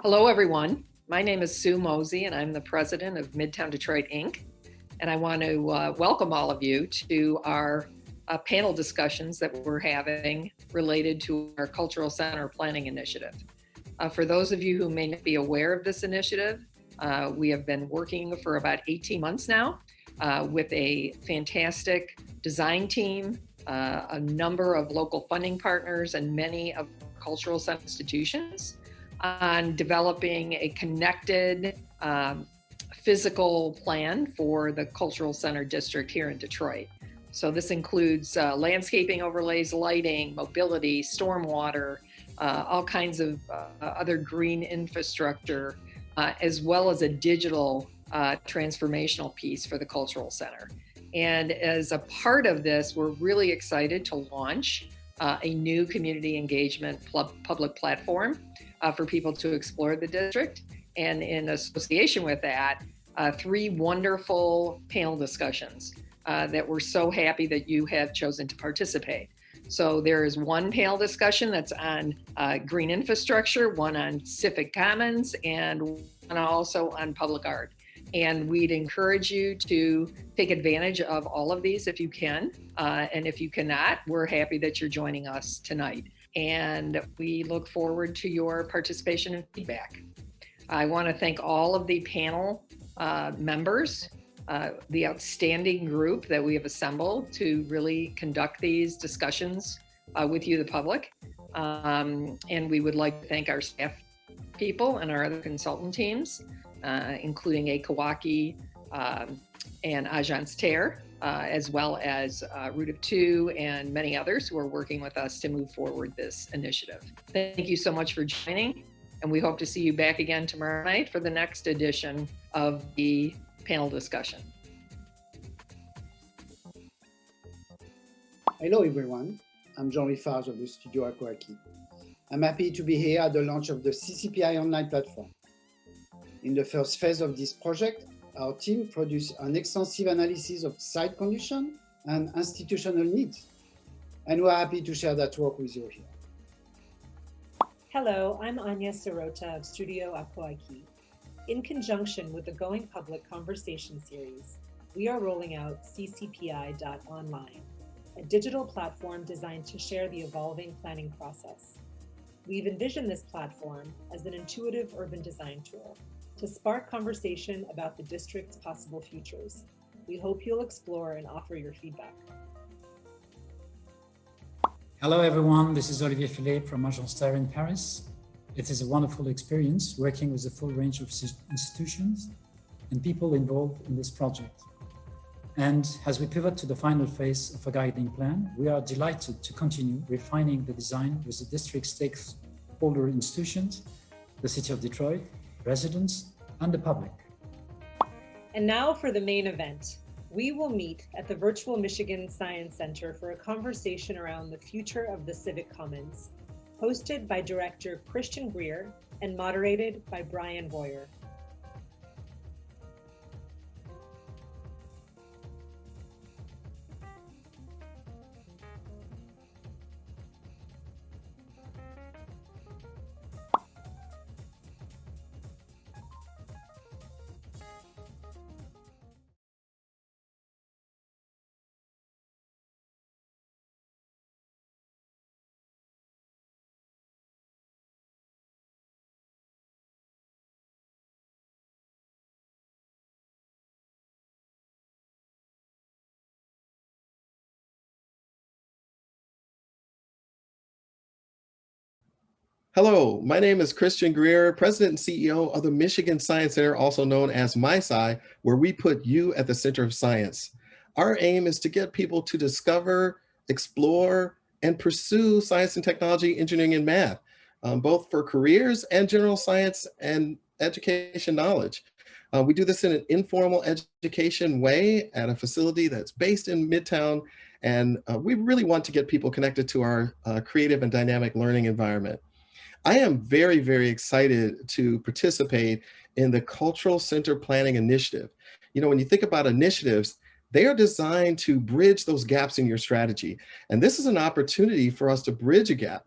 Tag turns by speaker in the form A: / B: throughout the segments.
A: Hello, everyone. My name is Sue Mosey, and I'm the president of Midtown Detroit, Inc. And I want to welcome all of you to our panel discussions that we're having related to our Cultural Center Planning Initiative. For those of you who may not be aware of this initiative, we have been working for about 18 months now with a fantastic design team, a number of local funding partners, and many of cultural center institutions on developing a connected physical plan for the Cultural Center District here in Detroit. So this includes landscaping overlays, lighting, mobility, stormwater, all kinds of other green infrastructure, as well as a digital transformational piece for the Cultural Center. And as a part of this, we're really excited to launch a new community engagement public platform for people to explore the district. And in association with that, 3 wonderful panel discussions that we're so happy that you have chosen to participate. So there is one panel discussion that's on green infrastructure, one on civic commons, and one also on public art. And we'd encourage you to take advantage of all of these if you can. And if you cannot, we're happy that you're joining us tonight. And we look forward to your participation and feedback. I want to thank all of the panel members, the outstanding group that we have assembled to really conduct these discussions with you, the public. And we would like to thank our staff people and our other consultant teams, including A. Kawaki and Agence Terre, as well as Root of Two and many others who are working with us to move forward this initiative. Thank you so much for joining, and we hope to see you back again tomorrow night for the next edition of the panel discussion.
B: Hello everyone, I'm Jean-Louis Farge of the studio Akoaki. I'm happy to be here at the launch of the CCPI online platform. In the first phase of this project, our team produced an extensive analysis of site condition and institutional needs, and we're happy to share that work with you here.
C: Hello, I'm Anya Sirota of Studio Akoaki. In conjunction with the Going Public Conversation Series, we are rolling out ccpi.online, a digital platform designed to share the evolving planning process. We've envisioned this platform as an intuitive urban design tool to spark conversation about the district's possible futures. We hope you'll explore and offer your feedback.
D: Hello everyone, this is Olivier Philippe from Agence Terre in Paris. It is a wonderful experience working with a full range of institutions and people involved in this project. And as we pivot to the final phase of a guiding plan, we are delighted to continue refining the design with the district stakeholder institutions, the City of Detroit, residents, and the public.
C: And now for the main event. We will meet at the virtual Michigan Science Center for a conversation around the future of the Civic Commons, hosted by director Christian Greer and moderated by Brian Boyer.
E: Hello, my name is Christian Greer, President and CEO of the Michigan Science Center, also known as MySci, where we put you at the center of science. Our aim is to get people to discover, explore, and pursue science and technology, engineering, and math, both for careers and general science and education knowledge. We do this in an informal education way at a facility that's based in Midtown, and we really want to get people connected to our creative and dynamic learning environment. I am very, very excited to participate in the Cultural Center Planning Initiative. You know, when you think about initiatives, they are designed to bridge those gaps in your strategy. And this is an opportunity for us to bridge a gap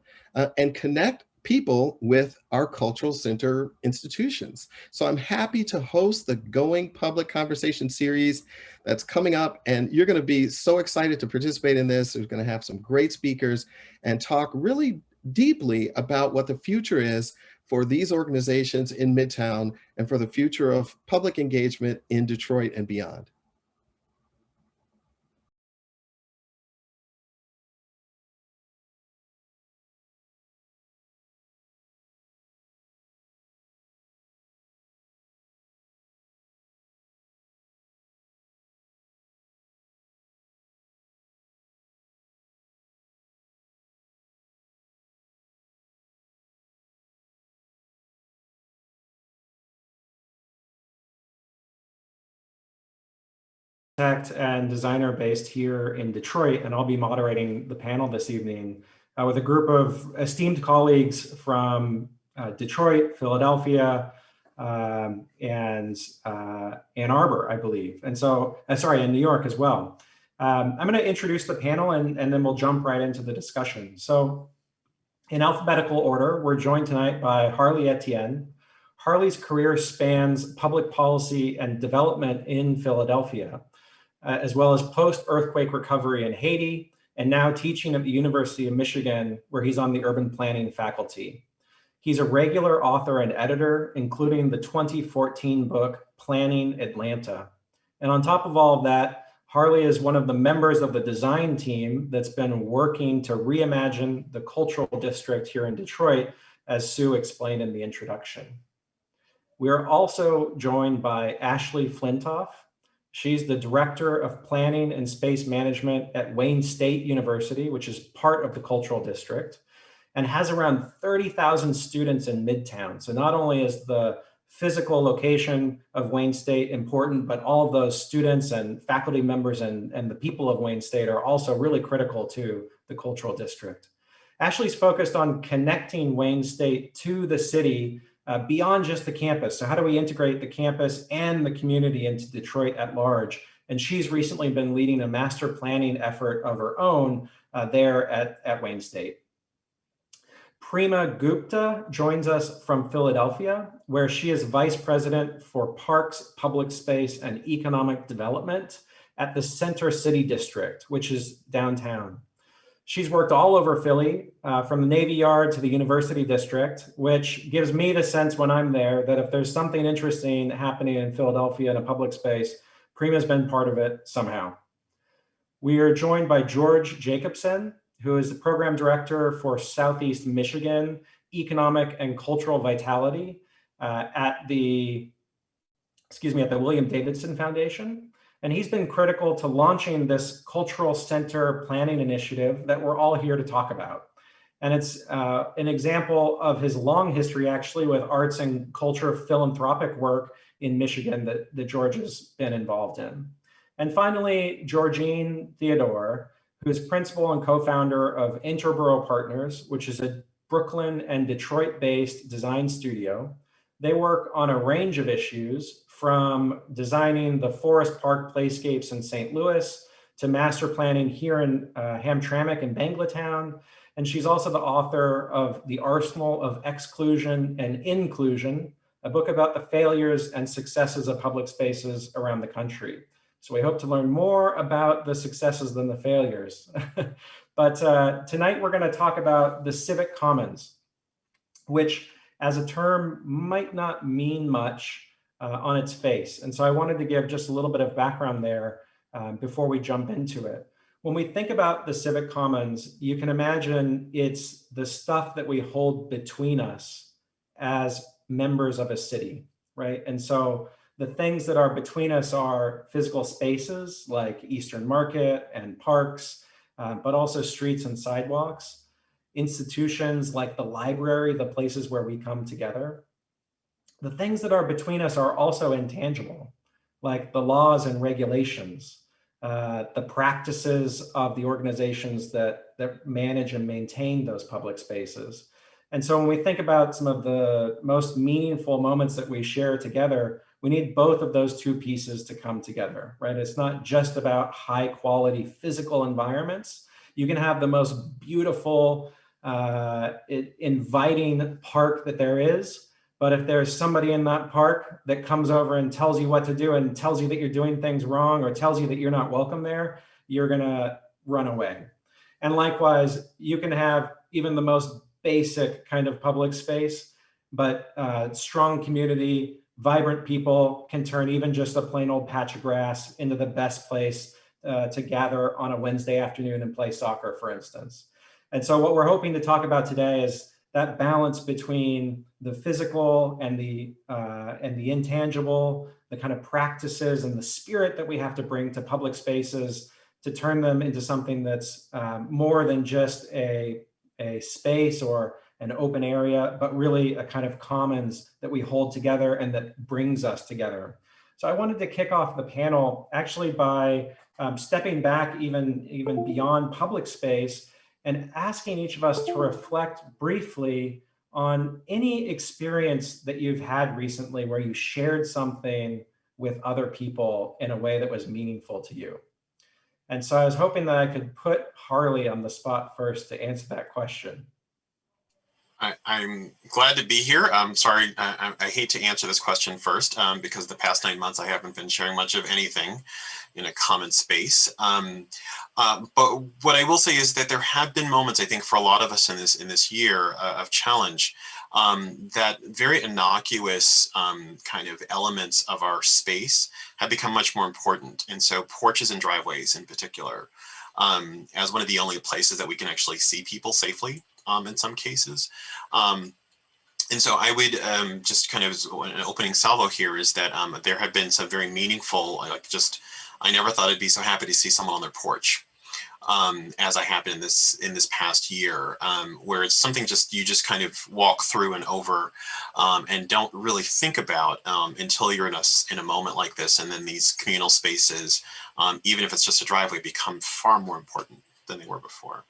E: and connect people with our cultural center institutions. So I'm happy to host the Going Public Conversation series that's coming up, and you're going to be so excited to participate in this. We're going to have some great speakers and talk really deeply about what the future is for these organizations in Midtown and for the future of public engagement in Detroit and beyond.
F: And designer based here in Detroit, and I'll be moderating the panel this evening with a group of esteemed colleagues from Detroit, Philadelphia, and Ann Arbor, I believe. And so, sorry, in New York as well. I'm going to introduce the panel and then we'll jump right into the discussion. So in alphabetical order, we're joined tonight by Harley Etienne. Harley's career spans public policy and development in Philadelphia, as well as post-earthquake recovery in Haiti, and now teaching at the University of Michigan, where he's on the urban planning faculty. He's a regular author and editor, including the 2014 book, Planning Atlanta. And on top of all of that, Harley is one of the members of the design team that's been working to reimagine the cultural district here in Detroit, as Sue explained in the introduction. We are also joined by Ashley Flintoff. She's the Director of Planning and Space Management at Wayne State University, which is part of the Cultural District, and has around 30,000 students in Midtown. So not only is the physical location of Wayne State important, but all of those students and faculty members and the people of Wayne State are also really critical to the Cultural District. Ashley's focused on connecting Wayne State to the city beyond just the campus. So how do we integrate the campus and the community into Detroit at large? And she's recently been leading a master planning effort of her own there at Wayne State. Prima Gupta joins us from Philadelphia, where she is Vice President for Parks, Public Space, and Economic Development at the Center City District, which is downtown. She's worked all over Philly, from the Navy Yard to the University District, which gives me the sense when I'm there that if there's something interesting happening in Philadelphia in a public space, Prima's been part of it somehow. We are joined by George Jacobson, who is the Program Director for Southeast Michigan Economic and Cultural Vitality at the William Davidson Foundation. And he's been critical to launching this cultural center planning initiative that we're all here to talk about. And it's an example of his long history actually with arts and culture philanthropic work in Michigan that George has been involved in. And finally, Georgine Theodore, who is principal and co-founder of Interborough Partners, which is a Brooklyn and Detroit-based design studio. They work on a range of issues, from designing the Forest Park playscapes in St. Louis to master planning here in Hamtramck and Banglatown. And she's also the author of The Arsenal of Exclusion and Inclusion, a book about the failures and successes of public spaces around the country. So we hope to learn more about the successes than the failures. But tonight we're going to talk about the Civic Commons, which as a term might not mean much on its face. And so I wanted to give just a little bit of background there before we jump into it. When we think about the Civic Commons, you can imagine it's the stuff that we hold between us as members of a city, right? And so the things that are between us are physical spaces like Eastern Market and parks, but also streets and sidewalks, institutions like the library, the places where we come together. The things that are between us are also intangible, like the laws and regulations, the practices of the organizations that manage and maintain those public spaces. And so when we think about some of the most meaningful moments that we share together, we need both of those two pieces to come together, right? It's not just about high quality physical environments. You can have the most beautiful, inviting park that there is, but if there's somebody in that park that comes over and tells you what to do and tells you that you're doing things wrong or tells you that you're not welcome there, you're gonna run away. And likewise, you can have even the most basic kind of public space, but strong community, vibrant people can turn even just a plain old patch of grass into the best place to gather on a Wednesday afternoon and play soccer, for instance. And so what we're hoping to talk about today is that balance between the physical and the intangible, the kind of practices and the spirit that we have to bring to public spaces to turn them into something that's more than just a space or an open area, but really a kind of commons that we hold together and that brings us together. So I wanted to kick off the panel actually by stepping back even beyond public space and asking each of us to reflect briefly on any experience that you've had recently where you shared something with other people in a way that was meaningful to you. And so I was hoping that I could put Harley on the spot first to answer that question.
G: I'm glad to be here. I'm sorry, I hate to answer this question first because the past 9 months I haven't been sharing much of anything in a common space. But what I will say is that there have been moments, I think, for a lot of us in this year of challenge, that very innocuous kind of elements of our space have become much more important. And so porches and driveways in particular, as one of the only places that we can actually see people safely. In some cases, And so I would just kind of, an opening salvo here is that there have been some very meaningful, like just, I never thought I'd be so happy to see someone on their porch, as I have in this past year, where it's something just you just kind of walk through and over, and don't really think about until you're in a moment like this, and then these communal spaces, even if it's just a driveway, become far more important than they were before.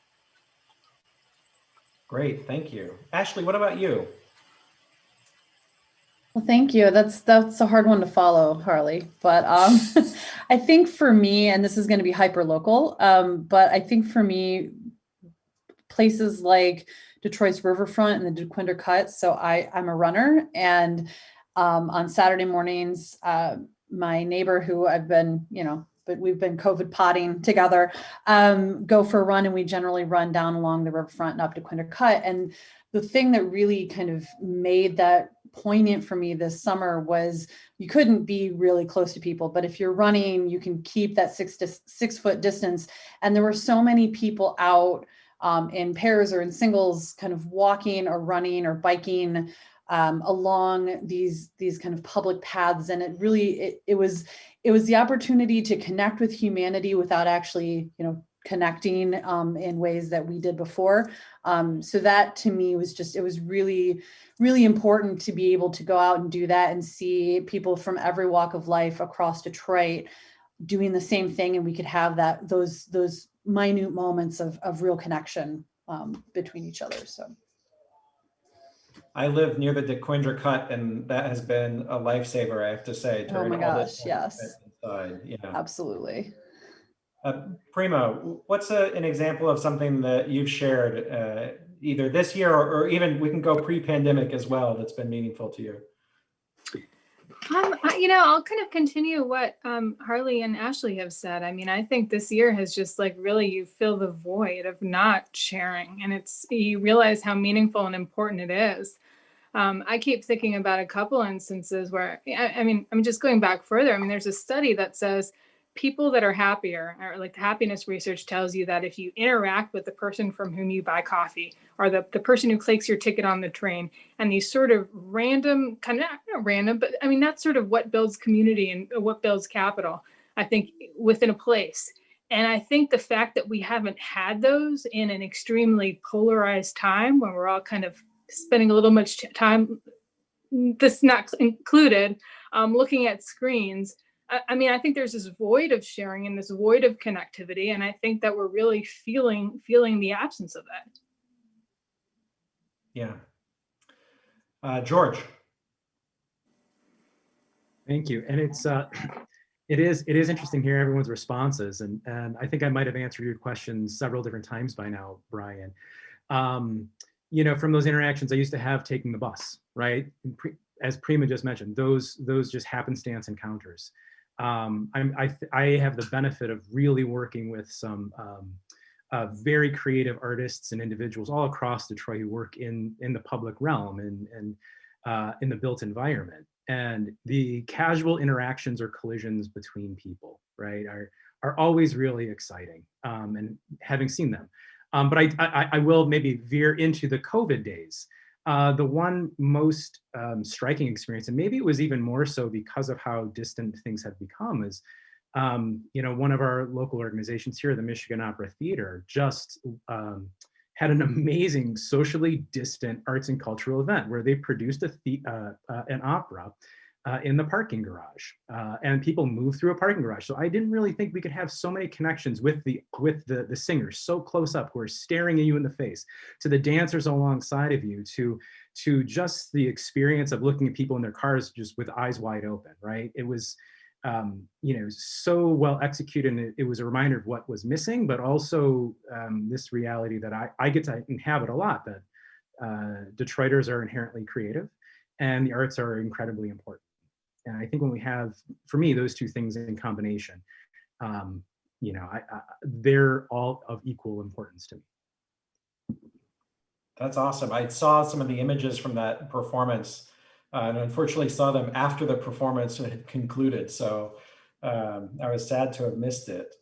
F: Great, thank you. Ashley, what about you?
H: Well, thank you. That's a hard one to follow, Harley. But I think for me, and this is going to be hyper local, but I think for me, places like Detroit's Riverfront and the DeQuinder Cut. So I'm a runner, and on Saturday mornings, my neighbor who I've been, but we've been COVID potting together, go for a run, and we generally run down along the riverfront and up DeQuinder Cut. And the thing that really kind of made that poignant for me this summer was you couldn't be really close to people, but if you're running, you can keep that 6 foot distance. And there were so many people out in pairs or in singles, kind of walking or running or biking along these kind of public paths. And it really, it was the opportunity to connect with humanity without actually, connecting in ways that we did before. So that to me was just, it was really, really important to be able to go out and do that and see people from every walk of life across Detroit doing the same thing. And we could have those minute moments of real connection between each other. So.
F: I live near the DeQuinder Cut, and that has been a lifesaver, I have to say.
H: Oh my gosh, yes.
F: Inside. Yeah.
H: Absolutely.
F: Primo, what's an example of something that you've shared either this year or even we can go pre-pandemic as well that's been meaningful to you?
I: I'll kind of continue what Harley and Ashley have said. I mean, I think this year has just like really, you fill the void of not sharing, and you realize how meaningful and important it is. I keep thinking about a couple instances where, I'm just going back further. I mean, there's a study that says people that are happier, or like the happiness research tells you that if you interact with the person from whom you buy coffee, or the person who clicks your ticket on the train, and these sort of random, kind of not random, but I mean, that's sort of what builds community and what builds capital, I think, within a place. And I think the fact that we haven't had those in an extremely polarized time when we're all kind of spending a little much time, this not included, looking at screens. I think there's this void of sharing and this void of connectivity. And I think that we're really feeling the absence of that.
F: Yeah. George.
J: Thank you. And it is interesting to hear everyone's responses. And I think I might have answered your question several different times by now, Brian. From those interactions I used to have taking the bus, right? As Prima just mentioned, those just happenstance encounters. I have the benefit of really working with some very creative artists and individuals all across Detroit who work in the public realm and in the built environment. And the casual interactions or collisions between people, right, are always really exciting. And having seen them. But I will maybe veer into the COVID days. The one most striking experience, and maybe it was even more so because of how distant things have become, is one of our local organizations here, the Michigan Opera Theater, just had an amazing socially distant arts and cultural event where they produced an opera in the parking garage, and people moved through a parking garage. So I didn't really think we could have so many connections with the singers so close up who are staring at you in the face, to the dancers alongside of you, to just the experience of looking at people in their cars just with eyes wide open, right? It was so well executed, and it was a reminder of what was missing, but also this reality that I get to inhabit a lot, that Detroiters are inherently creative and the arts are incredibly important. And I think when we have, for me, those two things in combination, they're all of equal importance to me.
F: That's awesome. I saw some of the images from that performance, and unfortunately saw them after the performance had concluded. So I was sad to have missed it.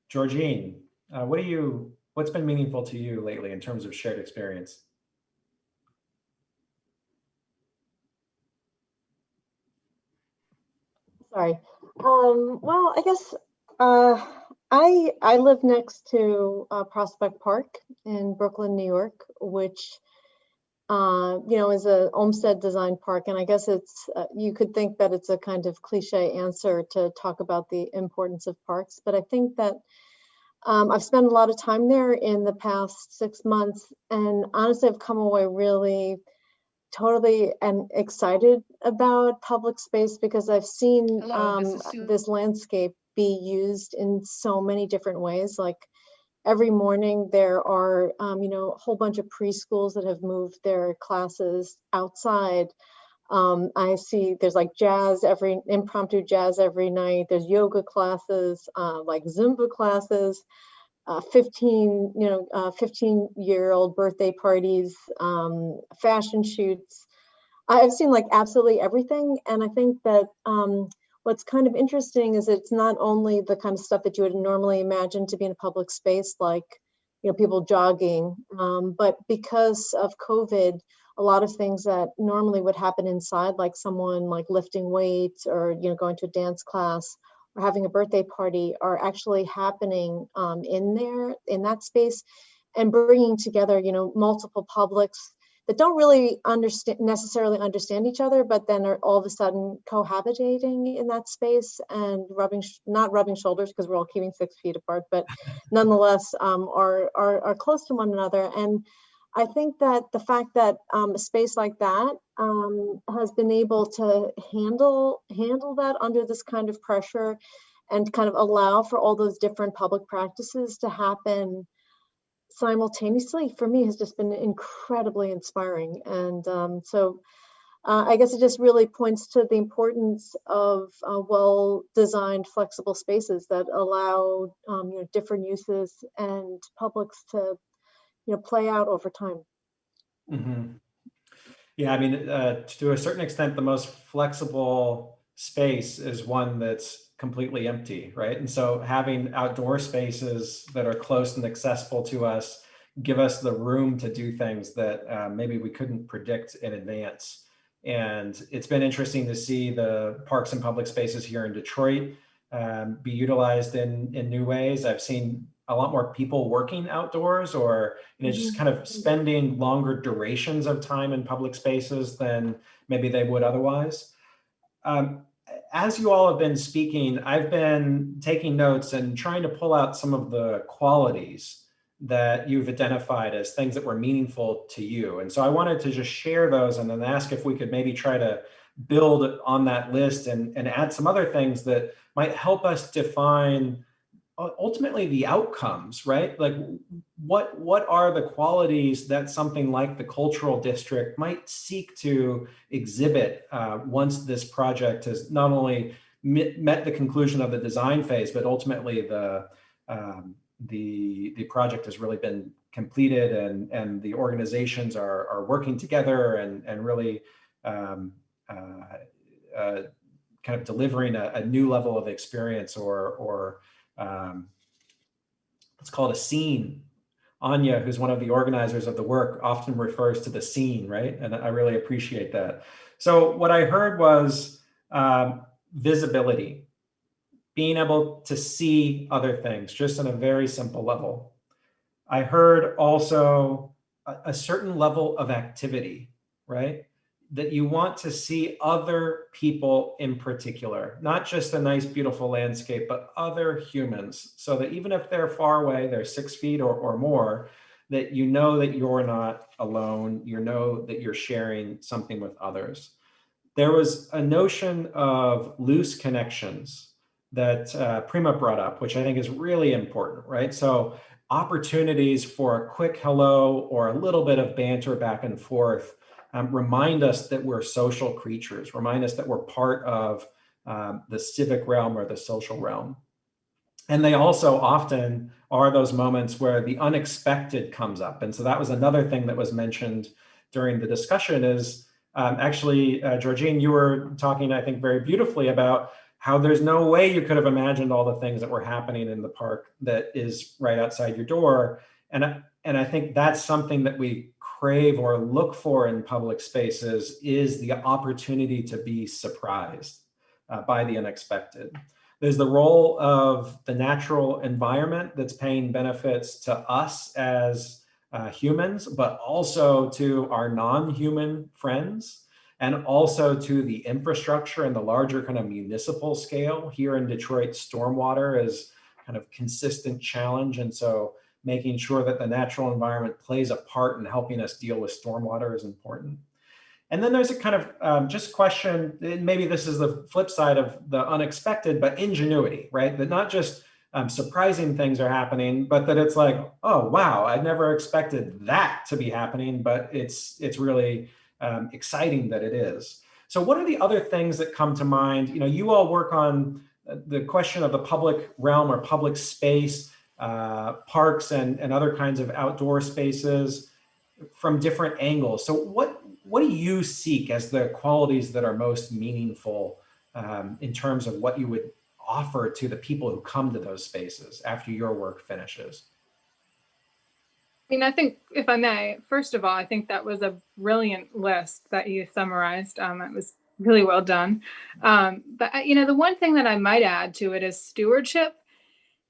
F: Georgine, what's been meaningful to you lately in terms of shared experience?
K: Sorry. Well, I guess I live next to Prospect Park in Brooklyn, New York, which is a Olmsted design park, and I guess it's you could think that it's a kind of cliche answer to talk about the importance of parks, but I think that I've spent a lot of time there in the past 6 months, and honestly, I've come away really totally and excited about public space because I've seen
A: Hello, this is Sue.
K: this landscape be used in so many different ways. Like every morning there are, a whole bunch of preschools that have moved their classes outside. I see there's like impromptu jazz every night. There's yoga classes, like Zumba classes. 15-year-old birthday parties, fashion shoots. I've seen like absolutely everything. And I think that what's kind of interesting is it's not only the kind of stuff that you would normally imagine to be in a public space, like, people jogging, but because of COVID, a lot of things that normally would happen inside, like someone like lifting weights or, going to a dance class, or having a birthday party are actually happening in that space, and bringing together, multiple publics that don't really necessarily understand each other, but then are all of a sudden cohabitating in that space and not rubbing shoulders because we're all keeping 6 feet apart, but nonetheless are close to one another. And I think that the fact that a space like that has been able to handle that under this kind of pressure and kind of allow for all those different public practices to happen simultaneously, for me, has just been incredibly inspiring. And so I guess it just really points to the importance of well-designed, flexible spaces that allow different uses and publics to play out over time.
F: Mm-hmm. Yeah, I mean, to a certain extent, the most flexible space is one that's completely empty, right? And so having outdoor spaces that are close and accessible to us give us the room to do things that maybe we couldn't predict in advance. And it's been interesting to see the parks and public spaces here in Detroit be utilized in new ways. I've seen a lot more people working outdoors, or just kind of spending longer durations of time in public spaces than maybe they would otherwise. As you all have been speaking, I've been taking notes and trying to pull out some of the qualities that you've identified as things that were meaningful to you. And so I wanted to just share those and then ask if we could maybe try to build on that list and add some other things that might help us define ultimately the outcomes, right? Like what are the qualities that something like the cultural district might seek to exhibit once this project has not only met the conclusion of the design phase, but ultimately the project has really been completed and the organizations are working together and really kind of delivering a new level of experience or let's call it a scene. Anya, who's one of the organizers of the work, often refers to the scene, right? And I really appreciate that. So what I heard was visibility, being able to see other things just on a very simple level. I heard also a certain level of activity, right? That you want to see other people in particular, not just a nice, beautiful landscape, but other humans. So that even if they're far away, they're 6 feet or more, that you know that you're not alone, you know that you're sharing something with others. There was a notion of loose connections that Prima brought up, which I think is really important, right? So opportunities for a quick hello or a little bit of banter back and forth remind us that we're social creatures, remind us that we're part of the civic realm or the social realm. And they also often are those moments where the unexpected comes up. And so that was another thing that was mentioned during the discussion is actually, Georgine, you were talking, I think, very beautifully about how there's no way you could have imagined all the things that were happening in the park that is right outside your door. And I think that's something that we crave or look for in public spaces is the opportunity to be surprised, by the unexpected. There's the role of the natural environment that's paying benefits to us as humans, but also to our non-human friends, and also to the infrastructure and the larger kind of municipal scale. Here in Detroit, stormwater is kind of consistent challenge. And so making sure that the natural environment plays a part in helping us deal with stormwater is important. And then there's a kind of just question, and maybe this is the flip side of the unexpected, but ingenuity, right? That not just surprising things are happening, but that it's like, oh, wow, I never expected that to be happening, but it's really exciting that it is. So what are the other things that come to mind? You know, you all work on the question of the public realm or public space, parks and other kinds of outdoor spaces from different angles. So what do you seek as the qualities that are most meaningful in terms of what you would offer to the people who come to those spaces after your work finishes?
I: I mean, I think, if I may, first of all, I think that was a brilliant list that you summarized. It was really well done. But, you know, the one thing that I might add to it is stewardship.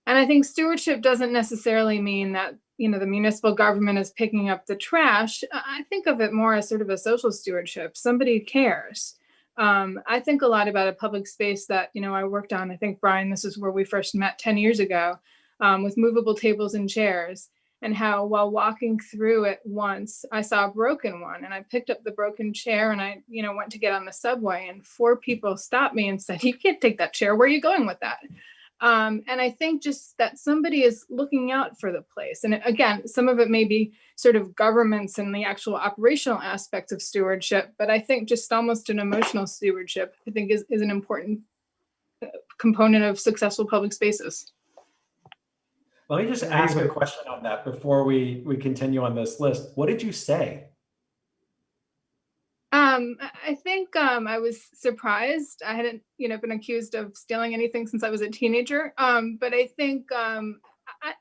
I: And I think stewardship doesn't necessarily mean that, you know, the municipal government is picking up the trash. I think of it more as sort of a social stewardship. Somebody cares. I think a lot about a public space that, you know, I worked on. I think, Brian, this is where we first met 10 years ago, with movable tables and chairs. And how while walking through it once, I saw a broken one, and I picked up the broken chair, and I, you know, went to get on the subway, and 4 people stopped me and said, "You can't take that chair. Where are you going with that?" And I think just that somebody is looking out for the place. And again, some of it may be sort of governments and the actual operational aspects of stewardship, but I think just almost an emotional stewardship, I think is an important component of successful public spaces.
F: Let me just ask a question on that before we continue on this list. What did you say?
I: I think I was surprised. I hadn't, you know, been accused of stealing anything since I was a teenager. But I think I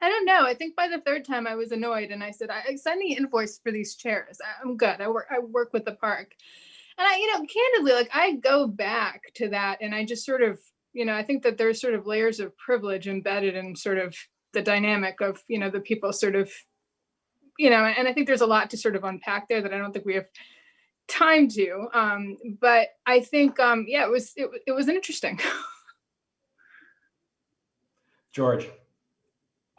I: don't know. I think by the 3rd time I was annoyed, and I said, "I send me invoice for these chairs. I'm good. I work with the park." And I, you know, candidly, like I go back to that, and I just sort of, you know, I think that there's sort of layers of privilege embedded in sort of the dynamic of, you know, the people sort of, you know, and I think there's a lot to sort of unpack there that I don't think we have time to. But I think, yeah, it was interesting.
F: George.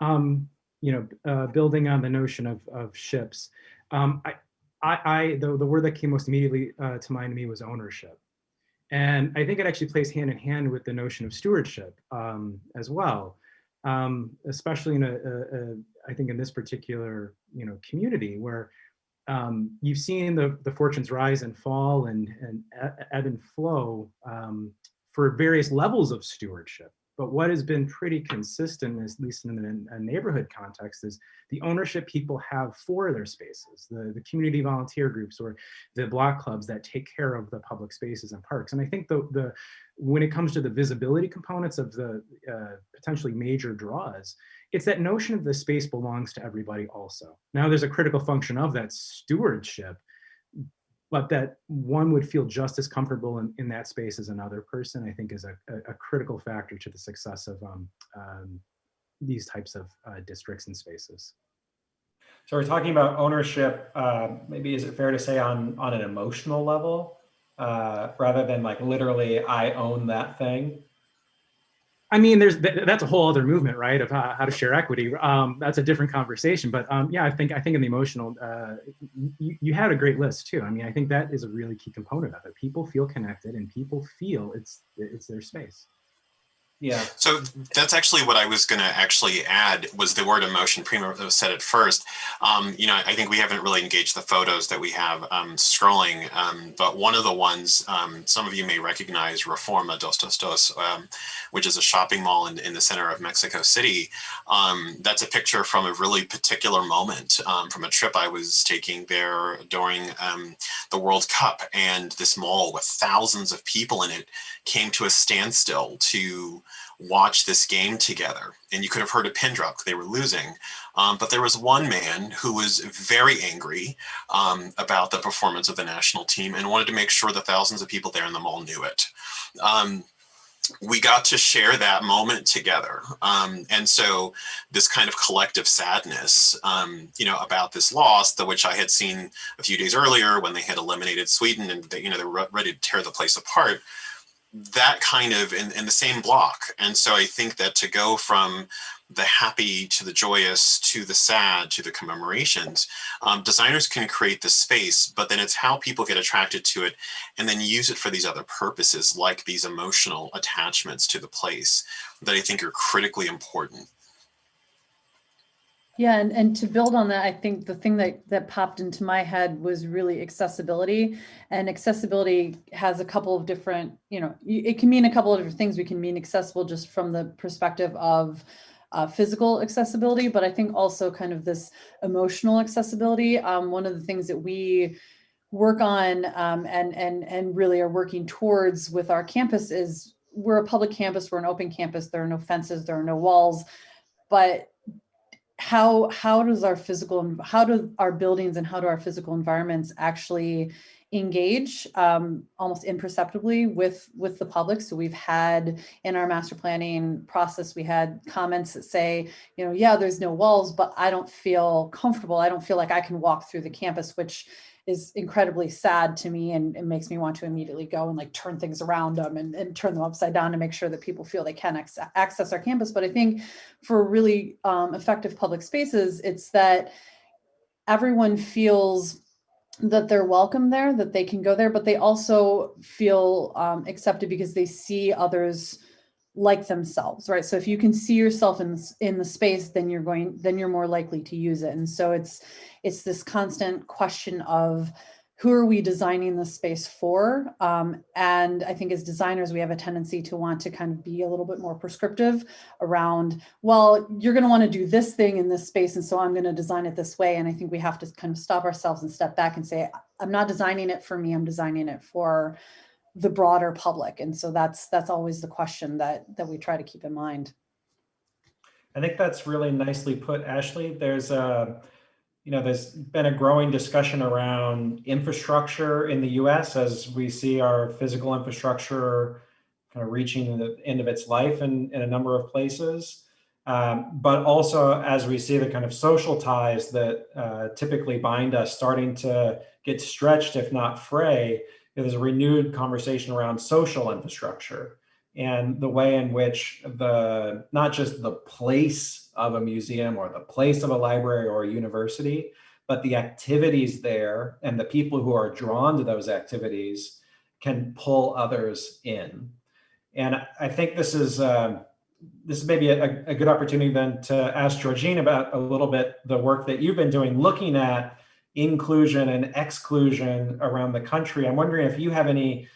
J: You know, building on the notion of ships, the word that came most immediately to mind to me was ownership. And I think it actually plays hand in hand with the notion of stewardship as well, especially in I think in this particular, you know, community where you've seen the fortunes rise and fall and ebb and flow for various levels of stewardship. But what has been pretty consistent, at least in a neighborhood context, is the ownership people have for their spaces, the community volunteer groups or the block clubs that take care of the public spaces and parks. And I think when it comes to the visibility components of the potentially major draws, it's that notion of the space belongs to everybody also. Now there's a critical function of that stewardship, but that one would feel just as comfortable in that space as another person, I think is a critical factor to the success of these types of districts and spaces.
F: So we're talking about ownership, maybe is it fair to say on an emotional level, rather than like literally I own that thing?
J: I mean, that's a whole other movement, right? Of how to share equity. That's a different conversation. But yeah, I think in the emotional, you had a great list too. I mean, I think that is a really key component of it. People feel connected, and people feel it's their space.
F: Yeah.
G: So that's actually what I was going to actually add was the word emotion. Prima said it first. You know, I think we haven't really engaged the photos that we have scrolling, but one of the ones some of you may recognize, Reforma dos, which is a shopping mall in the center of Mexico City. That's a picture from a really particular moment from a trip I was taking there during the World Cup, and this mall with thousands of people in it came to a standstill to watch this game together. And you could have heard a pin drop, they were losing. But there was one man who was very angry about the performance of the national team and wanted to make sure the thousands of people there in the mall knew it. we got to share that moment together. And so this kind of collective sadness, about this loss, which I had seen a few days earlier when they had eliminated Sweden and they were ready to tear the place apart, that kind of in the same block. And so I think that to go from the happy to the joyous to the sad to the commemorations, designers can create the space, but then it's how people get attracted to it and then use it for these other purposes, like these emotional attachments to the place, that I think are critically important.
H: Yeah, and to build on that, I think the thing that popped into my head was really accessibility. And accessibility has a couple of different, it can mean a couple of different things. We can mean accessible just from the perspective of physical accessibility, but I think also kind of this emotional accessibility. One of the things that we work on and really are working towards with our campus is we're a public campus, we're an open campus, there are no fences, there are no walls, but how do our buildings and how do our physical environments actually engage almost imperceptibly with the public? So we've had in our master planning process, we had comments that say, yeah, there's no walls, but I don't feel comfortable. I don't feel like I can walk through the campus, which is incredibly sad to me, and it makes me want to immediately go and like turn things around them and turn them upside down to make sure that people feel they can access our campus. But I think for really effective public spaces, it's that everyone feels that they're welcome there, that they can go there, but they also feel accepted because they see others like themselves, right? So if you can see yourself in the space, then you're more likely to use it. And so it's this constant question of who are we designing the space for? And I think as designers, we have a tendency to want to kind of be a little bit more prescriptive around, well, you're going to want to do this thing in this space, and so I'm going to design it this way. And I think we have to kind of stop ourselves and step back and say, I'm not designing it for me, I'm designing it for the broader public. And so that's always the question that we try to keep in mind.
F: I think that's really nicely put, Ashley. There's been a growing discussion around infrastructure in the US as we see our physical infrastructure kind of reaching the end of its life in a number of places. But also as we see the kind of social ties that typically bind us starting to get stretched, if not fray, there's a renewed conversation around social infrastructure and the way in which not just the place of a museum or the place of a library or a university, but the activities there and the people who are drawn to those activities can pull others in. And I think this is maybe a good opportunity then to ask Georgine about a little bit the work that you've been doing, looking at inclusion and exclusion around the country. I'm wondering if you have any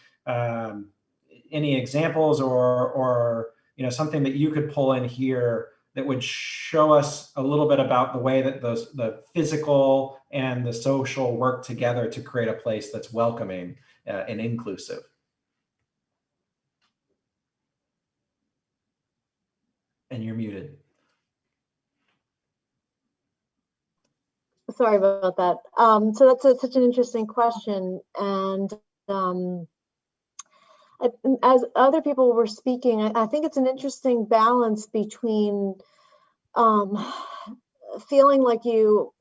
F: examples or something that you could pull in here that would show us a little bit about the way that the physical and the social work together to create a place that's welcoming and inclusive. And you're muted.
K: Sorry about that. So that's such an interesting question. And as other people were speaking, I think it's an interesting balance between feeling like you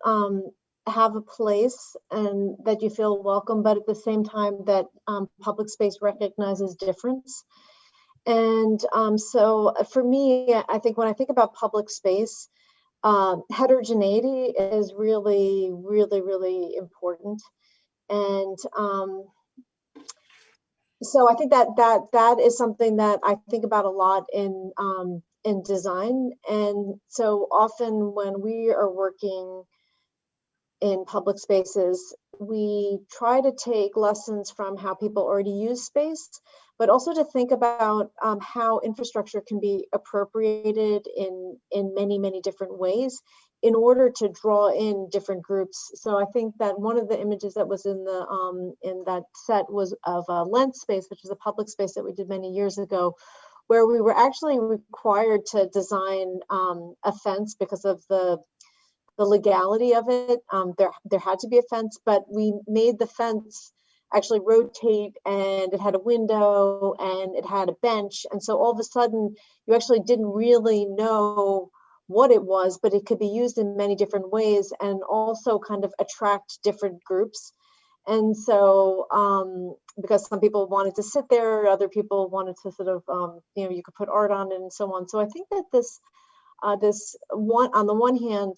K: have a place and that you feel welcome, but at the same time that public space recognizes difference. And so for me, I think when I think about public space, heterogeneity is really, really, really important. And so I think that is something that I think about a lot in design. And so often when we are working in public spaces, we try to take lessons from how people already use space, but also to think about how infrastructure can be appropriated in many, many different ways in order to draw in different groups. So I think that one of the images that was in that set was of a Lent space, which is a public space that we did many years ago, where we were actually required to design a fence because of the legality of it. There had to be a fence, but we made the fence actually rotate, and it had a window and it had a bench. And so all of a sudden you actually didn't really know what it was, but it could be used in many different ways and also kind of attract different groups. And so, because some people wanted to sit there, other people wanted to sort of, you could put art on it and so on. So I think that this one, on the one hand,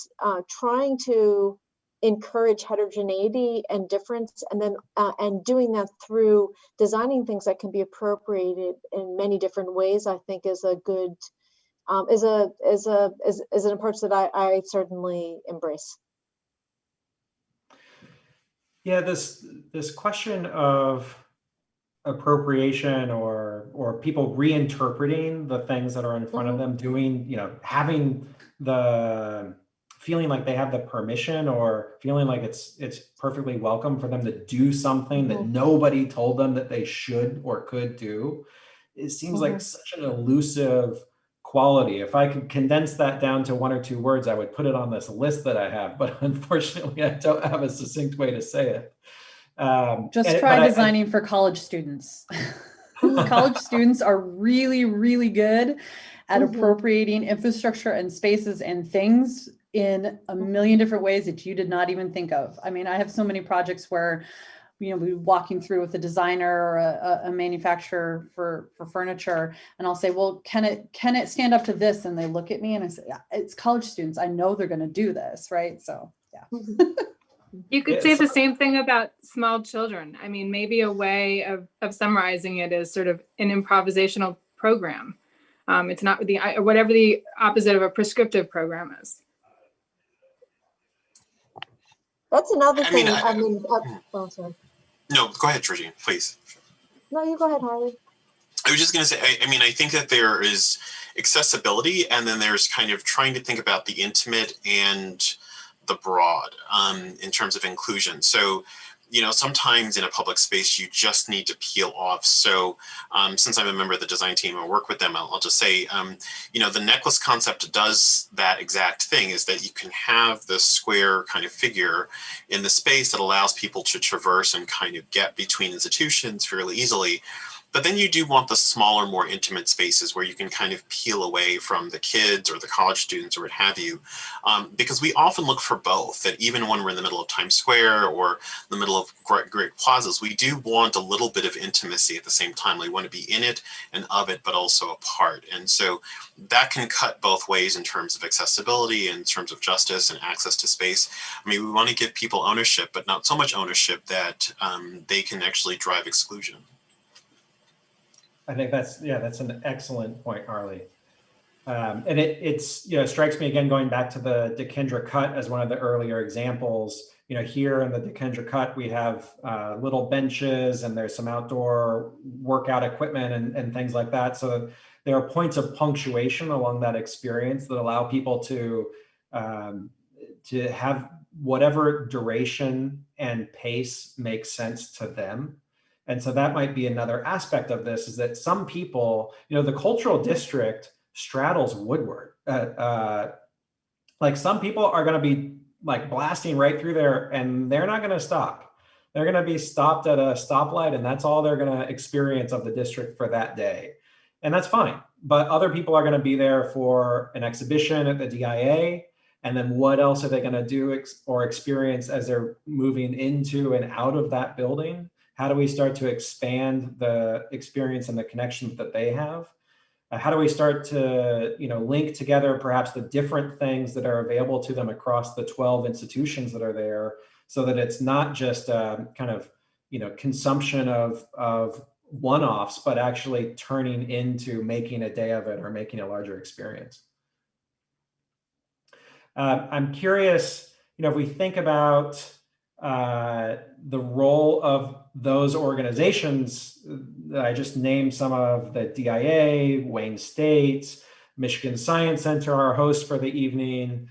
K: trying to encourage heterogeneity and difference, and then and doing that through designing things that can be appropriated in many different ways, I think is a good is an approach that I certainly embrace.
F: Yeah, this question of appropriation or people reinterpreting the things that are in front of them, doing, having the feeling like they have the permission or feeling like it's perfectly welcome for them to do something that nobody told them that they should or could do. It seems like such an elusive quality. If I could condense that down to one or two words, I would put it on this list that I have, but unfortunately I don't have a succinct way to say it.
H: Just try designing for college students. College students are really, really good at appropriating infrastructure and spaces and things in a million different ways that you did not even think of. I mean, I have so many projects where, we're walking through with a designer or a manufacturer for furniture, and I'll say, well, can it stand up to this? And they look at me and I say, yeah, it's college students. I know they're going to do this, right? So, yeah.
I: You could say the same thing about small children. I mean, maybe a way of summarizing it is sort of an improvisational program. It's not whatever the opposite of a prescriptive program is.
K: That's another thing. Oh, sorry.
G: No, go ahead, Georgine, please.
K: No, you go ahead, Harley.
G: I was just going to say, I think that there is accessibility, and then there's kind of trying to think about the intimate and the broad in terms of inclusion. So, sometimes in a public space, you just need to peel off. So since I'm a member of the design team and work with them, I'll just say, the necklace concept does that exact thing, is that you can have this square kind of figure in the space that allows people to traverse and kind of get between institutions fairly easily. But then you do want the smaller, more intimate spaces where you can kind of peel away from the kids or the college students or what have you. Because we often look for both, that even when we're in the middle of Times Square or the middle of great plazas, we do want a little bit of intimacy at the same time. We want to be in it and of it, but also a part. And so that can cut both ways in terms of accessibility, in terms of justice and access to space. I mean, we want to give people ownership, but not so much ownership that they can actually drive exclusion.
F: I think that's an excellent point, Harley. And it strikes me again, going back to the Dekendra Cut as one of the earlier examples. Here in the Dekendra Cut, we have little benches and there's some outdoor workout equipment and things like that. So there are points of punctuation along that experience that allow people to have whatever duration and pace makes sense to them. And so that might be another aspect of this, is that some people, the cultural district straddles Woodward. Like some people are going to be like blasting right through there and they're not going to stop. They're going to be stopped at a stoplight and that's all they're going to experience of the district for that day. And that's fine. But other people are going to be there for an exhibition at the DIA. And then what else are they going to do or experience as they're moving into and out of that building? How do we start to expand the experience and the connections that they have? How do we start to, link together perhaps the different things that are available to them across the 12 institutions that are there, so that it's not just a kind of, consumption of one-offs, but actually turning into making a day of it or making a larger experience. I'm curious, if we think about the role of those organizations that I just named, some of the DIA, Wayne State, Michigan Science Center, our host for the evening.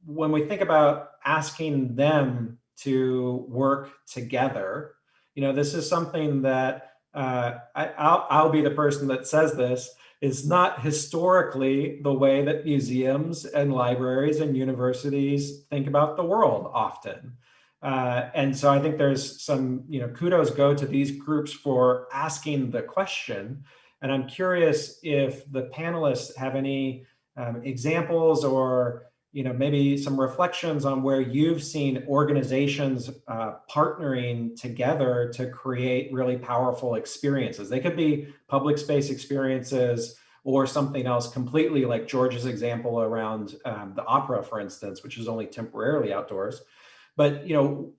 F: When we think about asking them to work together, this is something that I'll be the person that says this, is not historically the way that museums and libraries and universities think about the world often. And so I think there's some, kudos go to these groups for asking the question. And I'm curious if the panelists have any examples or maybe some reflections on where you've seen organizations partnering together to create really powerful experiences. They could be public space experiences or something else completely, like George's example around the opera, for instance, which is only temporarily outdoors. But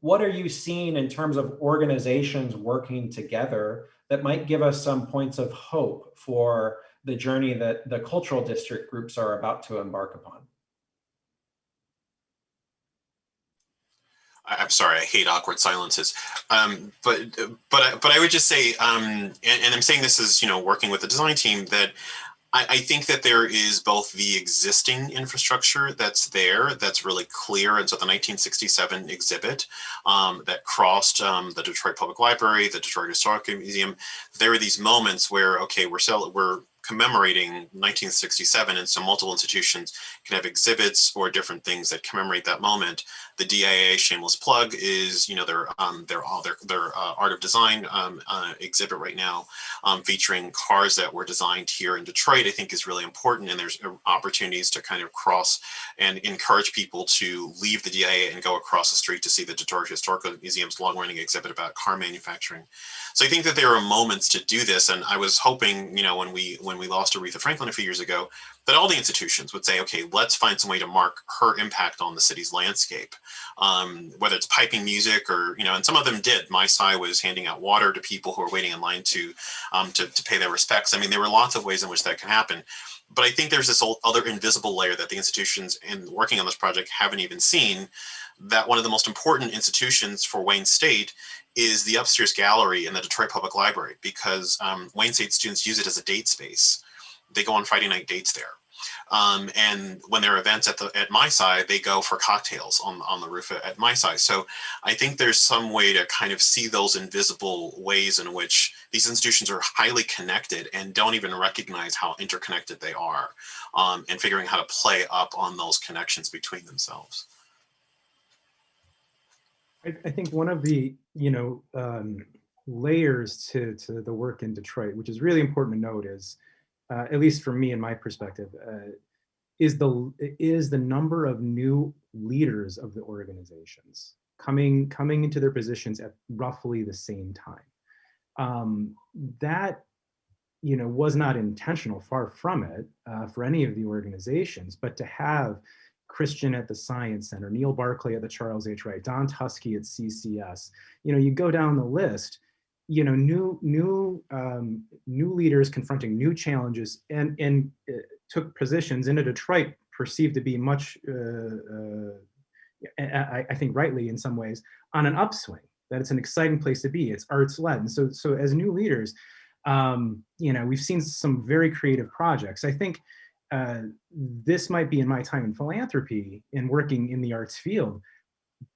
F: what are you seeing in terms of organizations working together that might give us some points of hope for the journey that the cultural district groups are about to embark upon?
G: I'm sorry, I hate awkward silences. But I would just say, and I'm saying this as working with the design team, that I think that there is both the existing infrastructure that's there, that's really clear. And so the 1967 exhibit that crossed the Detroit Public Library, the Detroit Historical Museum, there are these moments where, okay, we're commemorating 1967, and so multiple institutions can have exhibits or different things that commemorate that moment. The DIA, shameless plug, is their art of design exhibit right now, featuring cars that were designed here in Detroit. I think is really important, and there's opportunities to kind of cross and encourage people to leave the DIA and go across the street to see the Detroit Historical Museum's long-running exhibit about car manufacturing. So I think that there are moments to do this, and I was hoping, when we lost Aretha Franklin a few years ago, that all the institutions would say, okay, let's find some way to mark her impact on the city's landscape, whether it's piping music or, and some of them did. My Sci was handing out water to people who were waiting in line to pay their respects. I mean, there were lots of ways in which that can happen. But I think there's this other invisible layer that the institutions in working on this project haven't even seen, that one of the most important institutions for Wayne State is the upstairs gallery in the Detroit Public Library, because Wayne State students use it as a date space. They go on Friday night dates there. And when there are events at My Sci, they go for cocktails on the roof at My Sci. So I think there's some way to kind of see those invisible ways in which these institutions are highly connected and don't even recognize how interconnected they are, and figuring how to play up on those connections between themselves.
J: I think one of the layers to the work in Detroit, which is really important to note, is at least for me and my perspective, is the number of new leaders of the organizations coming into their positions at roughly the same time. That was not intentional, far from it, for any of the organizations, but to have Christian at the Science Center, Neil Barclay at the Charles H. Wright, Don Tusky at CCS. You go down the list, new leaders confronting new challenges, and took positions in Detroit perceived to be much, I think rightly in some ways, on an upswing. That it's an exciting place to be. It's arts led, and so as new leaders, we've seen some very creative projects. I think. This might be in my time in philanthropy and working in the arts field,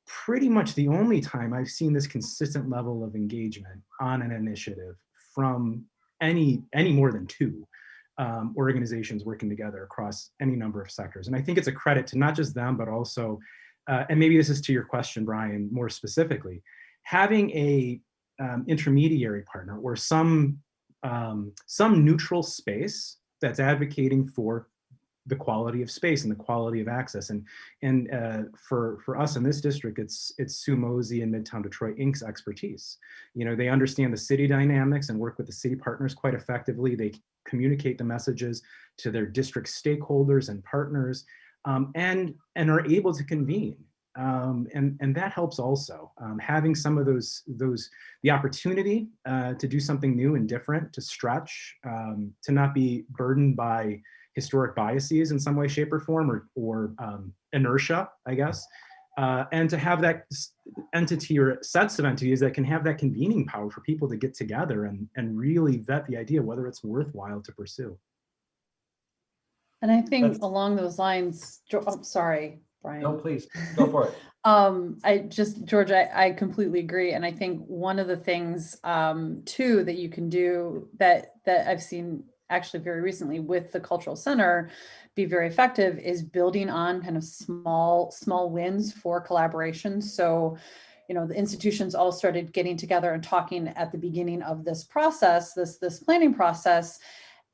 J: pretty much the only time I've seen this consistent level of engagement on an initiative from any more than two organizations working together across any number of sectors. And I think it's a credit to not just them, but also, and maybe this is to your question, Brian, more specifically, having a intermediary partner or some neutral space that's advocating for the quality of space and the quality of access. And for us in this district, it's Sue Mosey and Midtown Detroit Inc.'s expertise. They understand the city dynamics and work with the city partners quite effectively. They communicate the messages to their district stakeholders and partners, and are able to convene. And that helps also, having some of the opportunity to do something new and different, to stretch, to not be burdened by historic biases in some way, shape, or form, or inertia, I guess, and to have that entity or sets of entities that can have that convening power for people to get together and really vet the idea whether it's worthwhile to pursue.
H: And I think along those lines, I'm sorry, Brian.
F: No, please, go for it.
H: George, I completely agree. And I think one of the things too that you can do that I've seen actually very recently with the Cultural Center be very effective is building on kind of small wins for collaboration. So, the institutions all started getting together and talking at the beginning of this process, this planning process,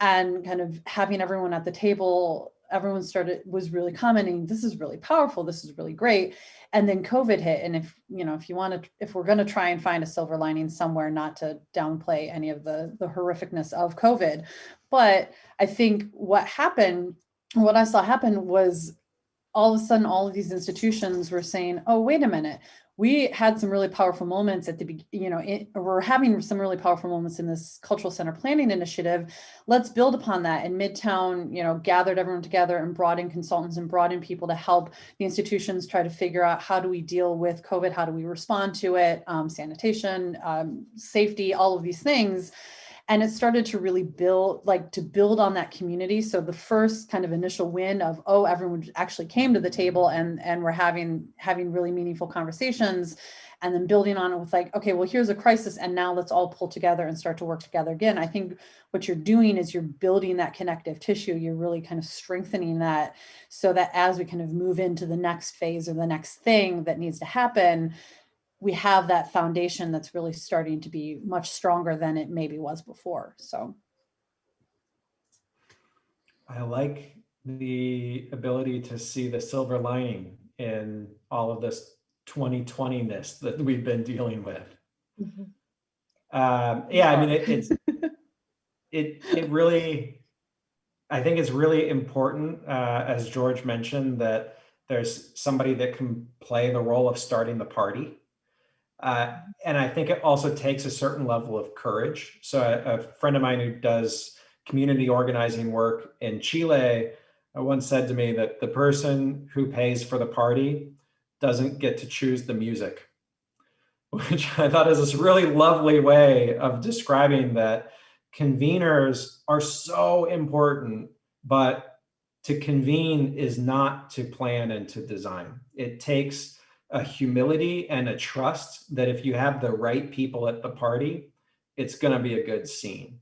H: and kind of having everyone at the table. Everyone was really commenting, this is really powerful, this is really great. And then COVID hit. And if we're going to try and find a silver lining somewhere, not to downplay any of the horrificness of COVID, but I think what I saw happen was all of a sudden, all of these institutions were saying, oh, wait a minute, we had some really powerful moments at the beginning, we're having some really powerful moments in this cultural center planning initiative. Let's build upon that. And Midtown, gathered everyone together and brought in consultants and brought in people to help the institutions try to figure out, how do we deal with COVID? How do we respond to it? Sanitation, safety, all of these things. And it started to really build on that community. So the first kind of initial win of, oh, everyone actually came to the table and we're having really meaningful conversations, and then building on it with okay, well, here's a crisis, and now let's all pull together and start to work together again. I think what you're doing is you're building that connective tissue. You're really kind of strengthening that, so that as we kind of move into the next phase or the next thing that needs to happen, we have that foundation that's really starting to be much stronger than it maybe was before. So
F: I like the ability to see the silver lining in all of this 2020-ness that we've been dealing with.
K: Mhm.
F: Yeah, I mean, it really, I think it's really important, as George mentioned, that there's somebody that can play the role of starting the party. And I think it also takes a certain level of courage. So a friend of mine who does community organizing work in Chile once said to me that the person who pays for the party doesn't get to choose the music, which I thought is this really lovely way of describing that conveners are so important, but to convene is not to plan and to design. It takes a humility and a trust that if you have the right people at the party, it's going to be a good scene.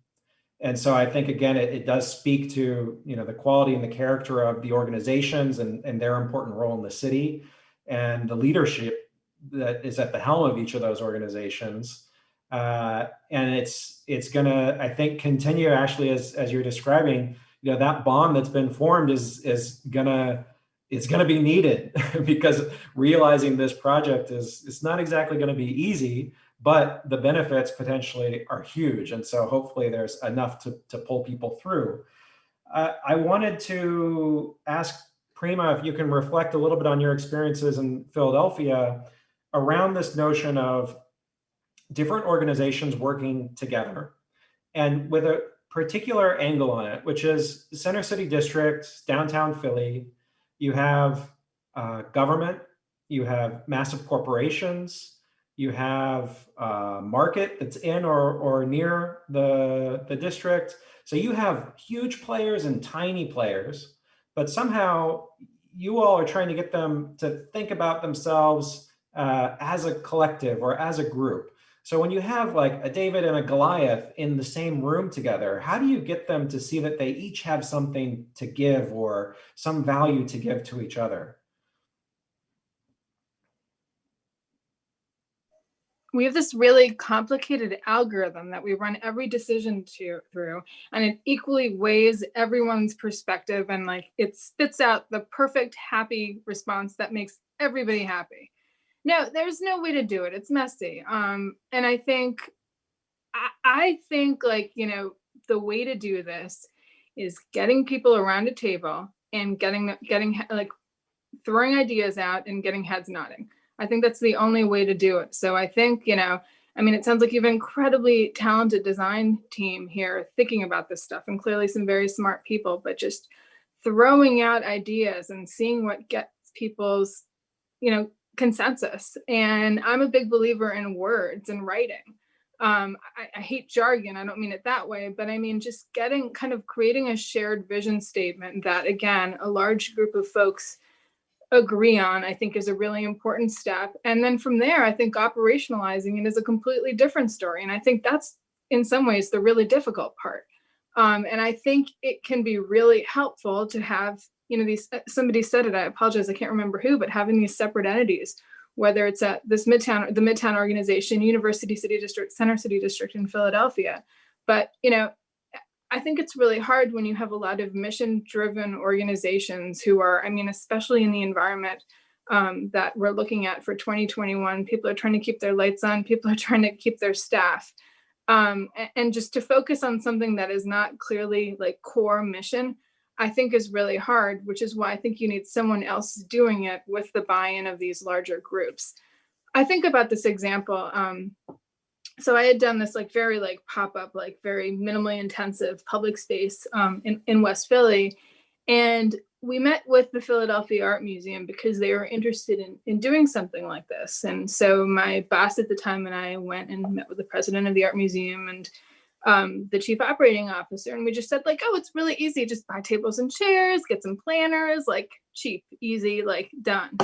F: And so I think, again, it does speak to the quality and the character of the organizations and their important role in the city, and the leadership that is at the helm of each of those organizations. And it's going to, I think, continue, Ashley, as you're describing, that bond that's been formed is going to be needed, because realizing this project is not exactly going to be easy, but the benefits potentially are huge. And so hopefully there's enough to pull people through. I wanted to ask Prima if you can reflect a little bit on your experiences in Philadelphia around this notion of different organizations working together, and with a particular angle on it, which is Center City District, downtown Philly. You have government, you have massive corporations, you have a market that's in or near the district. So you have huge players and tiny players, but somehow you all are trying to get them to think about themselves as a collective or as a group. So when you have like a David and a Goliath in the same room together, how do you get them to see that they each have something to give or some value to give to each other?
I: We have this really complicated algorithm that we run every decision through, and it equally weighs everyone's perspective, and like it spits out the perfect happy response that makes everybody happy. No, there's no way to do it. It's messy. And I think like, the way to do this is getting people around a table and getting like throwing ideas out and getting heads nodding. I think that's the only way to do it. So I think, it sounds like you have an incredibly talented design team here thinking about this stuff, and clearly some very smart people, but just throwing out ideas and seeing what gets people's, consensus. And I'm a big believer in words and writing. I hate jargon. I don't mean it that way, but I mean just creating a shared vision statement that, again, a large group of folks agree on, I think is a really important step. And then from there, I think operationalizing it is a completely different story. And I think that's in some ways the really difficult part. And I think it can be really helpful to have, somebody said it, I apologize, I can't remember who, but having these separate entities whether it's at the Midtown organization, University City District, Center City District in Philadelphia. But, I think it's really hard when you have a lot of mission-driven organizations who are, especially in the environment that we're looking at for 2021, people are trying to keep their lights on, people are trying to keep their staff. And just to focus on something that is not clearly like core mission, I think is really hard, which is why I think you need someone else doing it with the buy-in of these larger groups. I think about this example. So I had done this very pop-up, very minimally intensive public space in West Philly. And we met with the Philadelphia Art Museum because they were interested in doing something like this. And so my boss at the time and I went and met with the president of the Art Museum and the chief operating officer. And we just said oh, it's really easy. Just buy tables and chairs, get some planners, cheap, easy, done.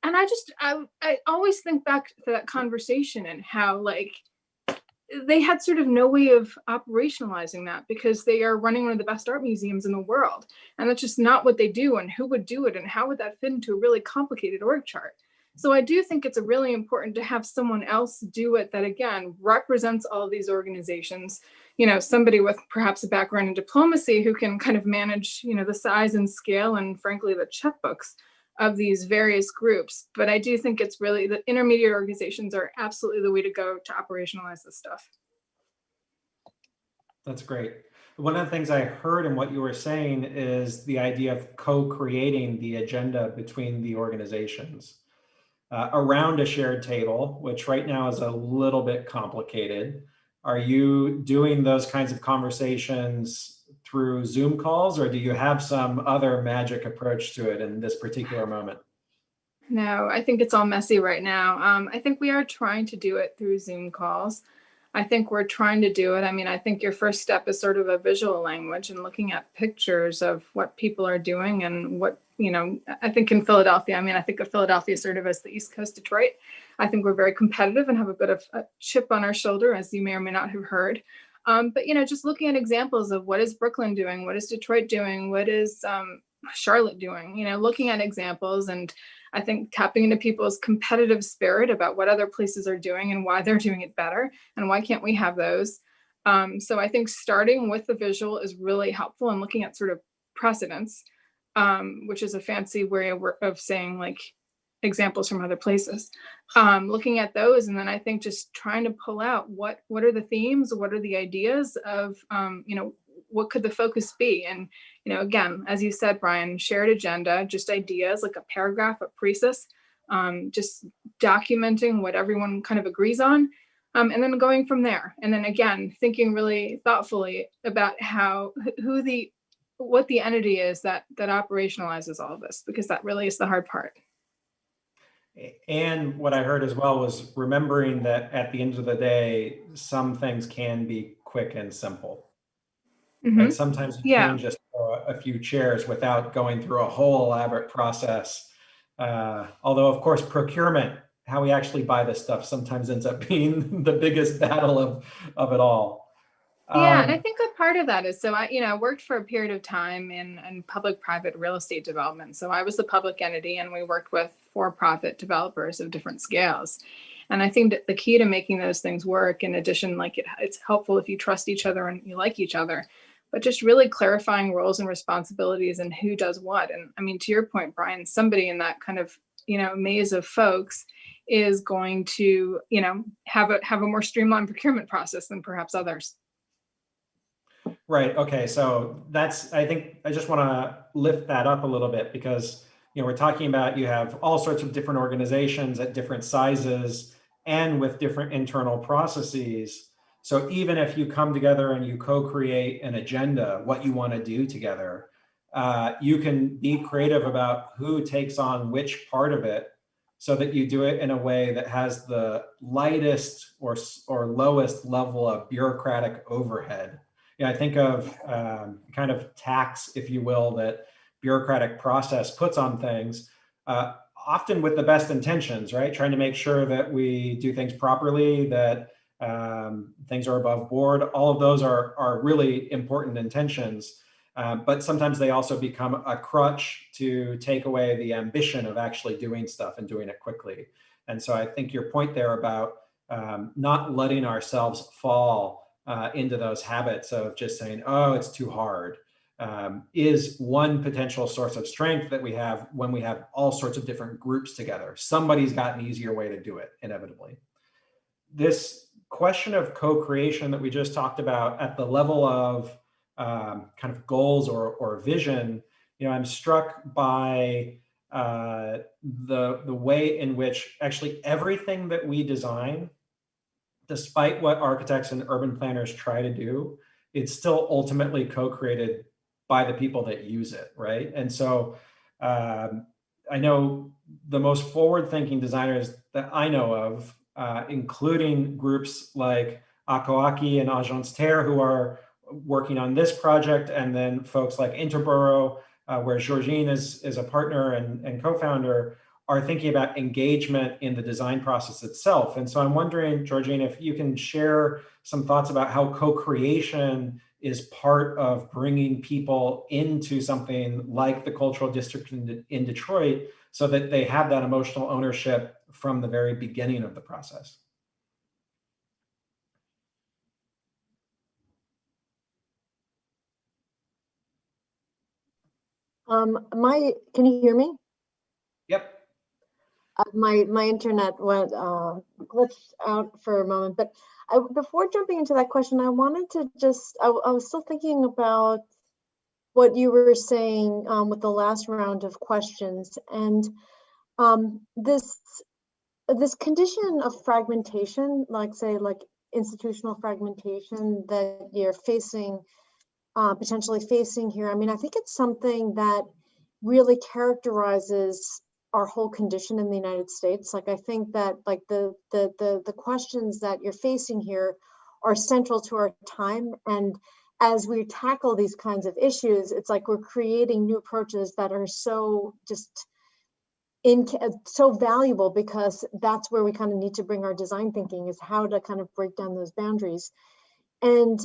I: And I always think back to that conversation and how they had sort of no way of operationalizing that because they are running one of the best art museums in the world. And that's just not what they do, and who would do it, and how would that fit into a really complicated org chart? So I do think it's really important to have someone else do it that, again, represents all of these organizations, somebody with perhaps a background in diplomacy who can kind of manage, the size and scale and frankly, the checkbooks of these various groups. But I do think it's really the intermediate organizations are absolutely the way to go to operationalize this stuff.
F: That's great. One of the things I heard in what you were saying is the idea of co-creating the agenda between the organizations around a shared table, which right now is a little bit complicated. Are you doing those kinds of conversations through Zoom calls, or do you have some other magic approach to it in this particular moment?
I: No, I think it's all messy right now. I think we are trying to do it through Zoom calls. I think we're trying to do it. I think your first step is sort of a visual language and looking at pictures of what people are doing and what, I think in Philadelphia, I think of Philadelphia sort of as the East Coast Detroit. I think we're very competitive and have a bit of a chip on our shoulder, as you may or may not have heard. But, just looking at examples of what is Brooklyn doing, what is Detroit doing, what is Charlotte doing, looking at examples, and I think tapping into people's competitive spirit about what other places are doing and why they're doing it better and why can't we have those. So I think starting with the visual is really helpful, and looking at sort of precedents, which is a fancy way of saying examples from other places, looking at those. And then I think just trying to pull out what are the themes, what are the ideas of, what could the focus be? And, again, as you said, Brian, shared agenda, just ideas, like a paragraph, a precis, just documenting what everyone kind of agrees on, and then going from there. And then again, thinking really thoughtfully about what the entity is that operationalizes all of this, because that really is the hard part.
F: And what I heard as well was remembering that at the end of the day, some things can be quick and simple.
I: Mm-hmm.
F: Right? Sometimes you can just throw a few chairs without going through a whole elaborate process. Although, of course, procurement, how we actually buy this stuff, sometimes ends up being the biggest battle of it all.
I: Yeah, and I think a part of that is, so I worked for a period of time in public-private real estate development. So I was the public entity, and we worked with for-profit developers of different scales. And I think that the key to making those things work, in addition, it's helpful if you trust each other and you like each other, but just really clarifying roles and responsibilities and who does what. And to your point, Brian, somebody in that kind of maze of folks is going to have a more streamlined procurement process than perhaps others.
F: Right. Okay. So I think I just want to lift that up a little bit, because, we're talking about, you have all sorts of different organizations at different sizes and with different internal processes. So even if you come together and you co-create an agenda, what you want to do together, you can be creative about who takes on which part of it, so that you do it in a way that has the lightest or lowest level of bureaucratic overhead. I think of kind of tax, if you will, that bureaucratic process puts on things, often with the best intentions, right? Trying to make sure that we do things properly, that things are above board. All of those are really important intentions, but sometimes they also become a crutch to take away the ambition of actually doing stuff and doing it quickly. And so I think your point there about not letting ourselves fall into those habits of just saying, oh, it's too hard, is one potential source of strength that we have when we have all sorts of different groups together. Somebody's got an easier way to do it, inevitably. This question of co-creation that we just talked about at the level of kind of goals or vision, I'm struck by the way in which actually everything that we design, despite what architects and urban planners try to do, it's still ultimately co-created by the people that use it, right? And so I know the most forward-thinking designers that I know of, including groups like Akoaki and Agence Terre, who are working on this project, and then folks like Interborough, where Georgine is a partner and co-founder, are thinking about engagement in the design process itself. And so I'm wondering, Georgine, if you can share some thoughts about how co-creation is part of bringing people into something like the cultural district in Detroit, so that they have that emotional ownership from the very beginning of the process.
K: Can you hear me?
F: Yep.
K: My internet went glitched out for a moment, but before jumping into that question, I wanted to just, I was still thinking about what you were saying with the last round of questions, and this condition of fragmentation, like say like institutional fragmentation that you're facing, potentially facing here. I mean, I think it's something that really characterizes our whole condition in the United States. Like, I think that like the questions that you're facing here are central to our time. And as we tackle these kinds of issues, it's like we're creating new approaches that are so just so valuable, because that's where we kind of need to bring our design thinking, is how to kind of break down those boundaries. And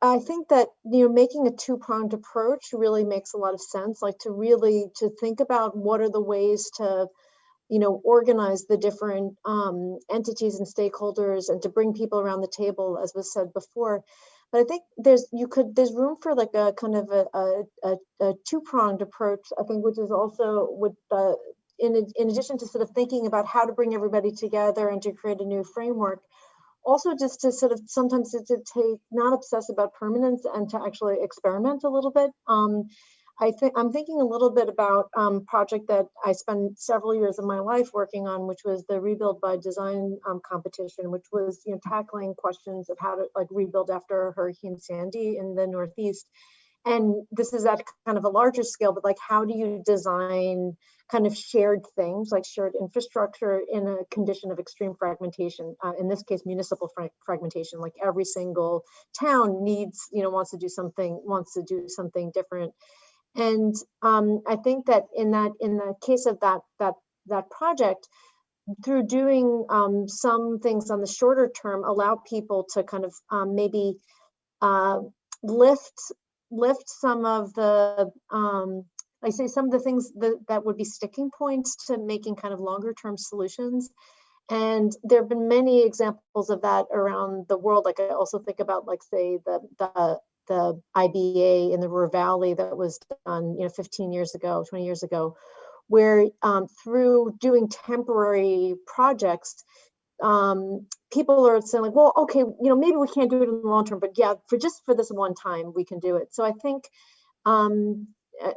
K: I think that, making a two-pronged approach really makes a lot of sense, like to think about what are the ways to, organize the different entities and stakeholders, and to bring people around the table, as was said before. But I think there's room for like a kind of a two-pronged approach, I think, which is also with in addition to sort of thinking about how to bring everybody together and to create a new framework, also just to sort of sometimes to take, not obsess about permanence, and to actually experiment a little bit. I'm thinking a little bit about a project that I spent several years of my life working on, which was the Rebuild by Design competition, which was tackling questions of how to like rebuild after Hurricane Sandy in the Northeast. And this is at kind of a larger scale, but like, how do you design kind of shared things, like shared infrastructure, in a condition of extreme fragmentation? In this case, municipal fragmentation. Like every single town needs, wants to do something different. And I think that in the case of that project, through doing some things on the shorter term, allow people to kind of maybe lift some of the some of the things that would be sticking points to making kind of longer term solutions. And there have been many examples of that around the world. Like, I also think about, like, say the IBA in the Ruhr Valley that was done 15 years ago, 20 years ago, where through doing temporary projects, people are saying, like, well, okay, maybe we can't do it in the long term, but yeah, for this one time we can do it. So I think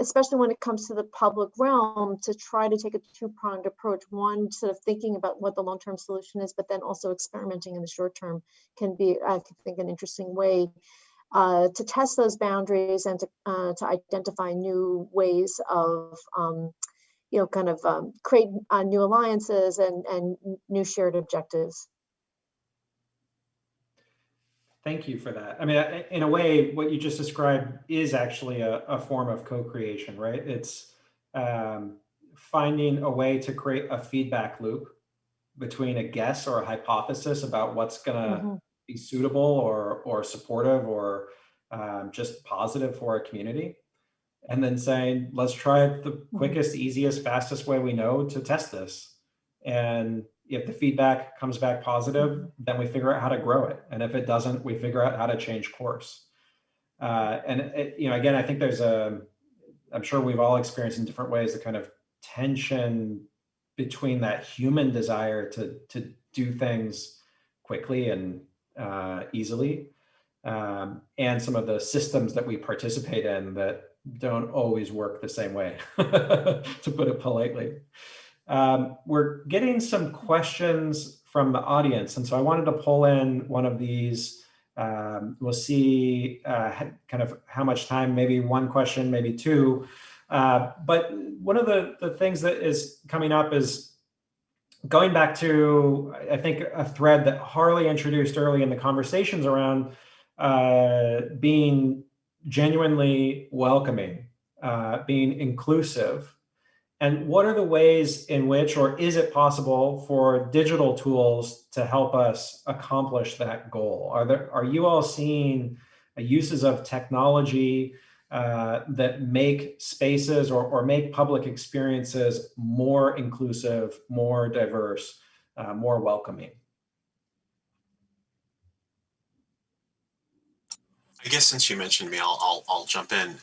K: especially when it comes to the public realm, to try to take a two-pronged approach, one, sort of thinking about what the long-term solution is, but then also experimenting in the short term can be, I think, an interesting way to test those boundaries, and to identify new ways of create new alliances and new shared objectives.
F: Thank you for that. I mean, in a way, what you just described is actually a form of co-creation, right? It's finding a way to create a feedback loop between a guess or a hypothesis about what's gonna be suitable or supportive or just positive for a community. And then saying, let's try the quickest, easiest, fastest way we know to test this. And if the feedback comes back positive, then we figure out how to grow it. And if it doesn't, we figure out how to change course. Again, I think I'm sure we've all experienced in different ways the kind of tension between that human desire to do things quickly and easily, and some of the systems that we participate in that don't always work the same way, to put it politely. We're getting some questions from the audience, and so I wanted to pull in one of these. We'll see kind of how much time, maybe one question, maybe two. But one of the things that is coming up is going back to, I think, a thread that Harley introduced early in the conversations around being genuinely welcoming, being inclusive. And what are the ways in which, or is it possible for digital tools to help us accomplish that goal? Are you all seeing uses of technology that make spaces or make public experiences more inclusive, more diverse, more welcoming?
G: I guess since you mentioned me, I'll jump in.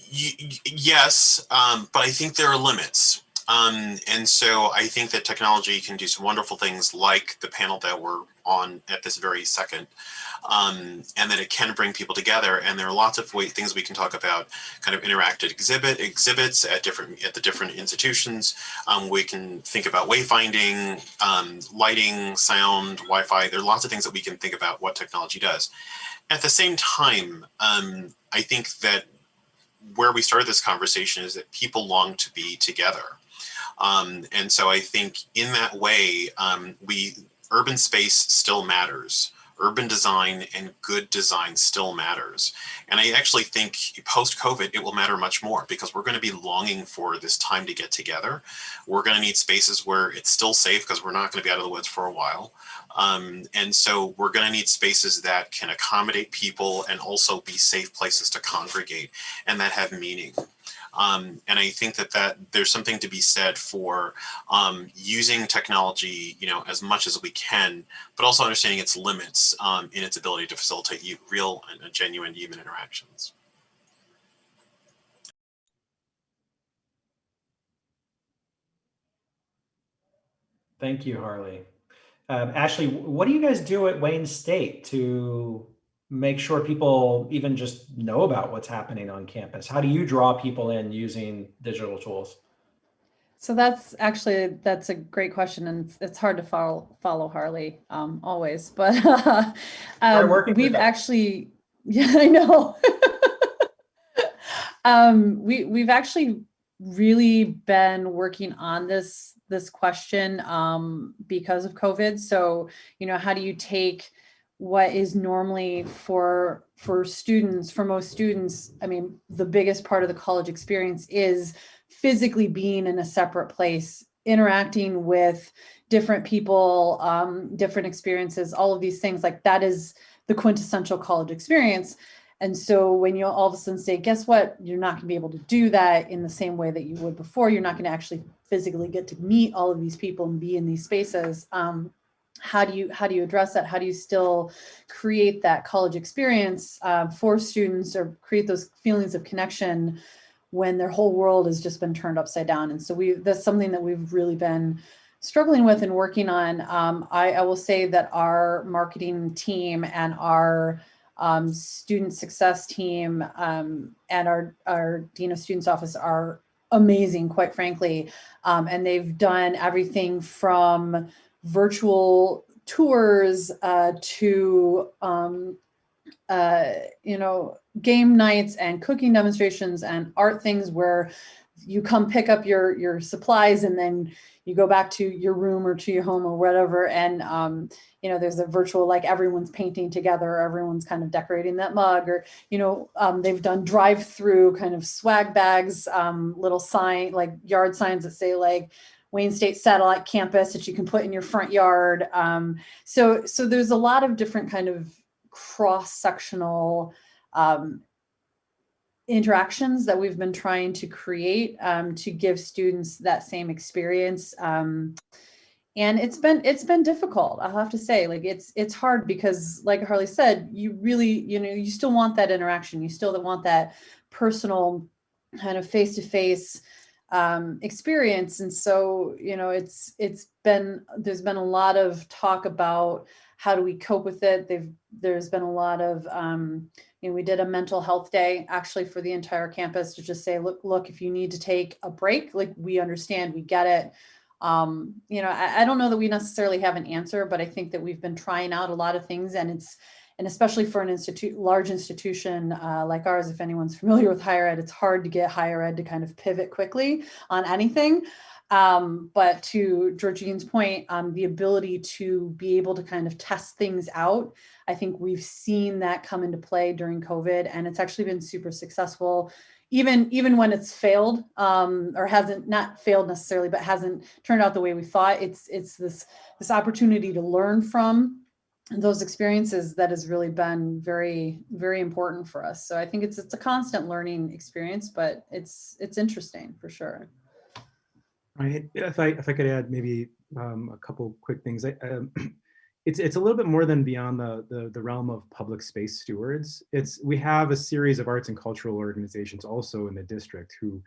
G: Yes, but I think there are limits. And so I think that technology can do some wonderful things like the panel that we're on at this very second, and that it can bring people together. And there are lots of things we can talk about, kind of interactive exhibits at the different institutions. We can think about wayfinding, lighting, sound, Wi-Fi. There are lots of things that we can think about what technology does. At the same time, I think that where we started this conversation is that people long to be together. And so I think in that way, urban space still matters. Urban design and good design still matters. And I actually think post-COVID, it will matter much more because we're going to be longing for this time to get together. We're going to need spaces where it's still safe because we're not going to be out of the woods for a while. And so we're going to need spaces that can accommodate people and also be safe places to congregate and that have meaning. And I think that there's something to be said for using technology, as much as we can, but also understanding its limits in its ability to facilitate real and genuine human interactions.
F: Thank you, Harley. Ashley, what do you guys do at Wayne State to make sure people even just know about what's happening on campus? How do you draw people in using digital tools?
H: So that's a great question, and it's hard to follow Harley always, but we've actually, yeah, I know. We've actually really been working on this question because of COVID. So, how do you take what is normally for students, for most students, I mean, the biggest part of the college experience is physically being in a separate place, interacting with different people, different experiences, all of these things, like that is the quintessential college experience. And so when you all of a sudden say, guess what, you're not going to be able to do that in the same way that you would before, you're not going to actually physically get to meet all of these people and be in these spaces. How do you address that? How do you still create that college experience for students, or create those feelings of connection when their whole world has just been turned upside down? And so that's something that we've really been struggling with and working on. I will say that our marketing team and our student success team and our Dean of Students office are amazing, quite frankly. And they've done everything from virtual tours to game nights and cooking demonstrations and art things where you come pick up your supplies and then you go back to your room or to your home or whatever. And, there's a virtual, like everyone's painting together, everyone's kind of decorating that mug, or, they've done drive-through kind of swag bags, little sign, like yard signs that say like Wayne State Satellite Campus that you can put in your front yard. So there's a lot of different kind of cross-sectional interactions that we've been trying to create to give students that same experience. And it's been difficult, I'll have to say. Like it's hard because, like Harley said, you really, you still want that interaction. You still want that personal kind of face-to-face experience. And so, there's been a lot of talk about how do we cope with it. There's been a lot of, we did a mental health day actually for the entire campus to just say, look, if you need to take a break, like we understand, we get it. I don't know that we necessarily have an answer, but I think that we've been trying out a lot of things, and especially for an large institution like ours, if anyone's familiar with higher ed, it's hard to get higher ed to kind of pivot quickly on anything. But to Georgine's point, the ability to be able to kind of test things out, I think we've seen that come into play during COVID, and it's actually been super successful. Even when it's failed, or hasn't, not failed necessarily, but hasn't turned out the way we thought, it's this opportunity to learn from those experiences that has really been very, very important for us. So I think it's a constant learning experience, but it's interesting for sure.
J: Right. If I could add maybe a couple quick things. It's a little bit more than beyond the realm of public space stewards. We have a series of arts and cultural organizations also in the district who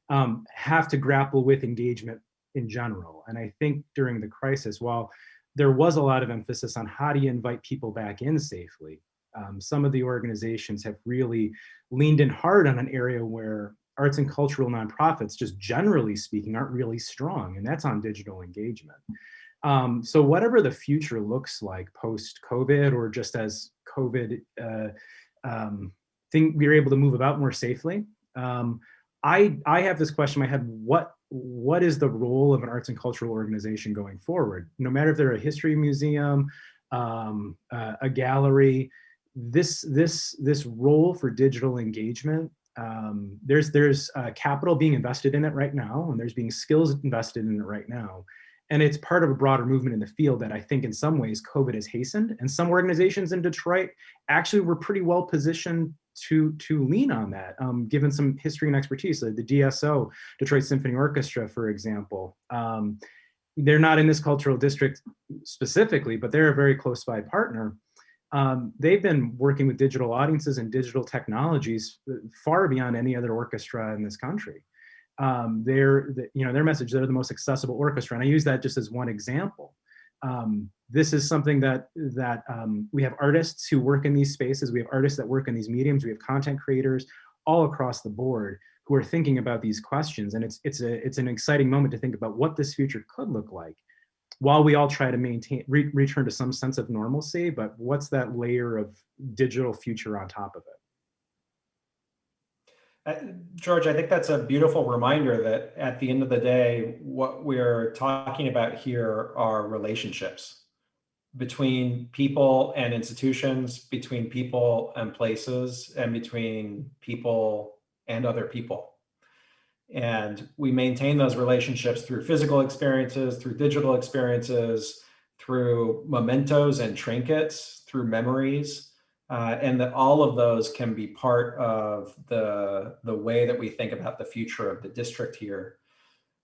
J: have to grapple with engagement in general. And I think during the crisis, while there was a lot of emphasis on how do you invite people back in safely, some of the organizations have really leaned in hard on an area where arts and cultural nonprofits, just generally speaking, aren't really strong, and that's on digital engagement. So whatever the future looks like post-COVID, or just as COVID we were able to move about more safely, I have this question in my head: what is the role of an arts and cultural organization going forward? No matter if they're a history museum, a gallery, this role for digital engagement. There's capital being invested in it right now, and there's being skills invested in it right now. And it's part of a broader movement in the field that I think in some ways COVID has hastened. And some organizations in Detroit actually were pretty well positioned to lean on that, given some history and expertise. The DSO, Detroit Symphony Orchestra, for example. They're not in this cultural district specifically, but they're a very close by partner. They've been working with digital audiences and digital technologies far beyond any other orchestra in this country. Their message, they're the most accessible orchestra. And I use that just as one example. This is something that we have artists who work in these spaces. We have artists that work in these mediums. We have content creators all across the board who are thinking about these questions. And it's an exciting moment to think about what this future could look like, while we all try to return to some sense of normalcy. But what's that layer of digital future on top of it?
F: George, I think that's a beautiful reminder that at the end of the day, what we're talking about here are relationships between people and institutions, between people and places, and between people and other people. And we maintain those relationships through physical experiences, through digital experiences, through mementos and trinkets, through memories. And that all of those can be part of the way that we think about the future of the district here.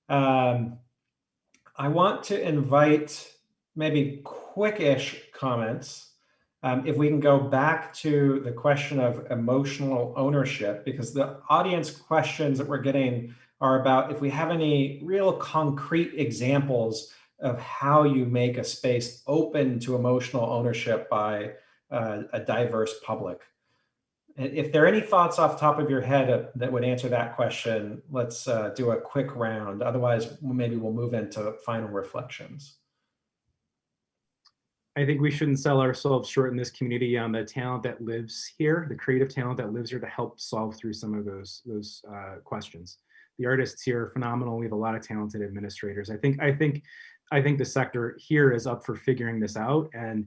F: I want to invite maybe quickish comments. If we can go back to the question of emotional ownership, because the audience questions that we're getting are about if we have any real concrete examples of how you make a space open to emotional ownership by a diverse public. If there are any thoughts off the top of your head that would answer that question, let's do a quick round. Otherwise, maybe we'll move into final reflections.
J: I think we shouldn't sell ourselves short in this community on the talent that lives here, the creative talent that lives here to help solve through some of those questions. The artists here are phenomenal. We have a lot of talented administrators. I think the sector here is up for figuring this out. And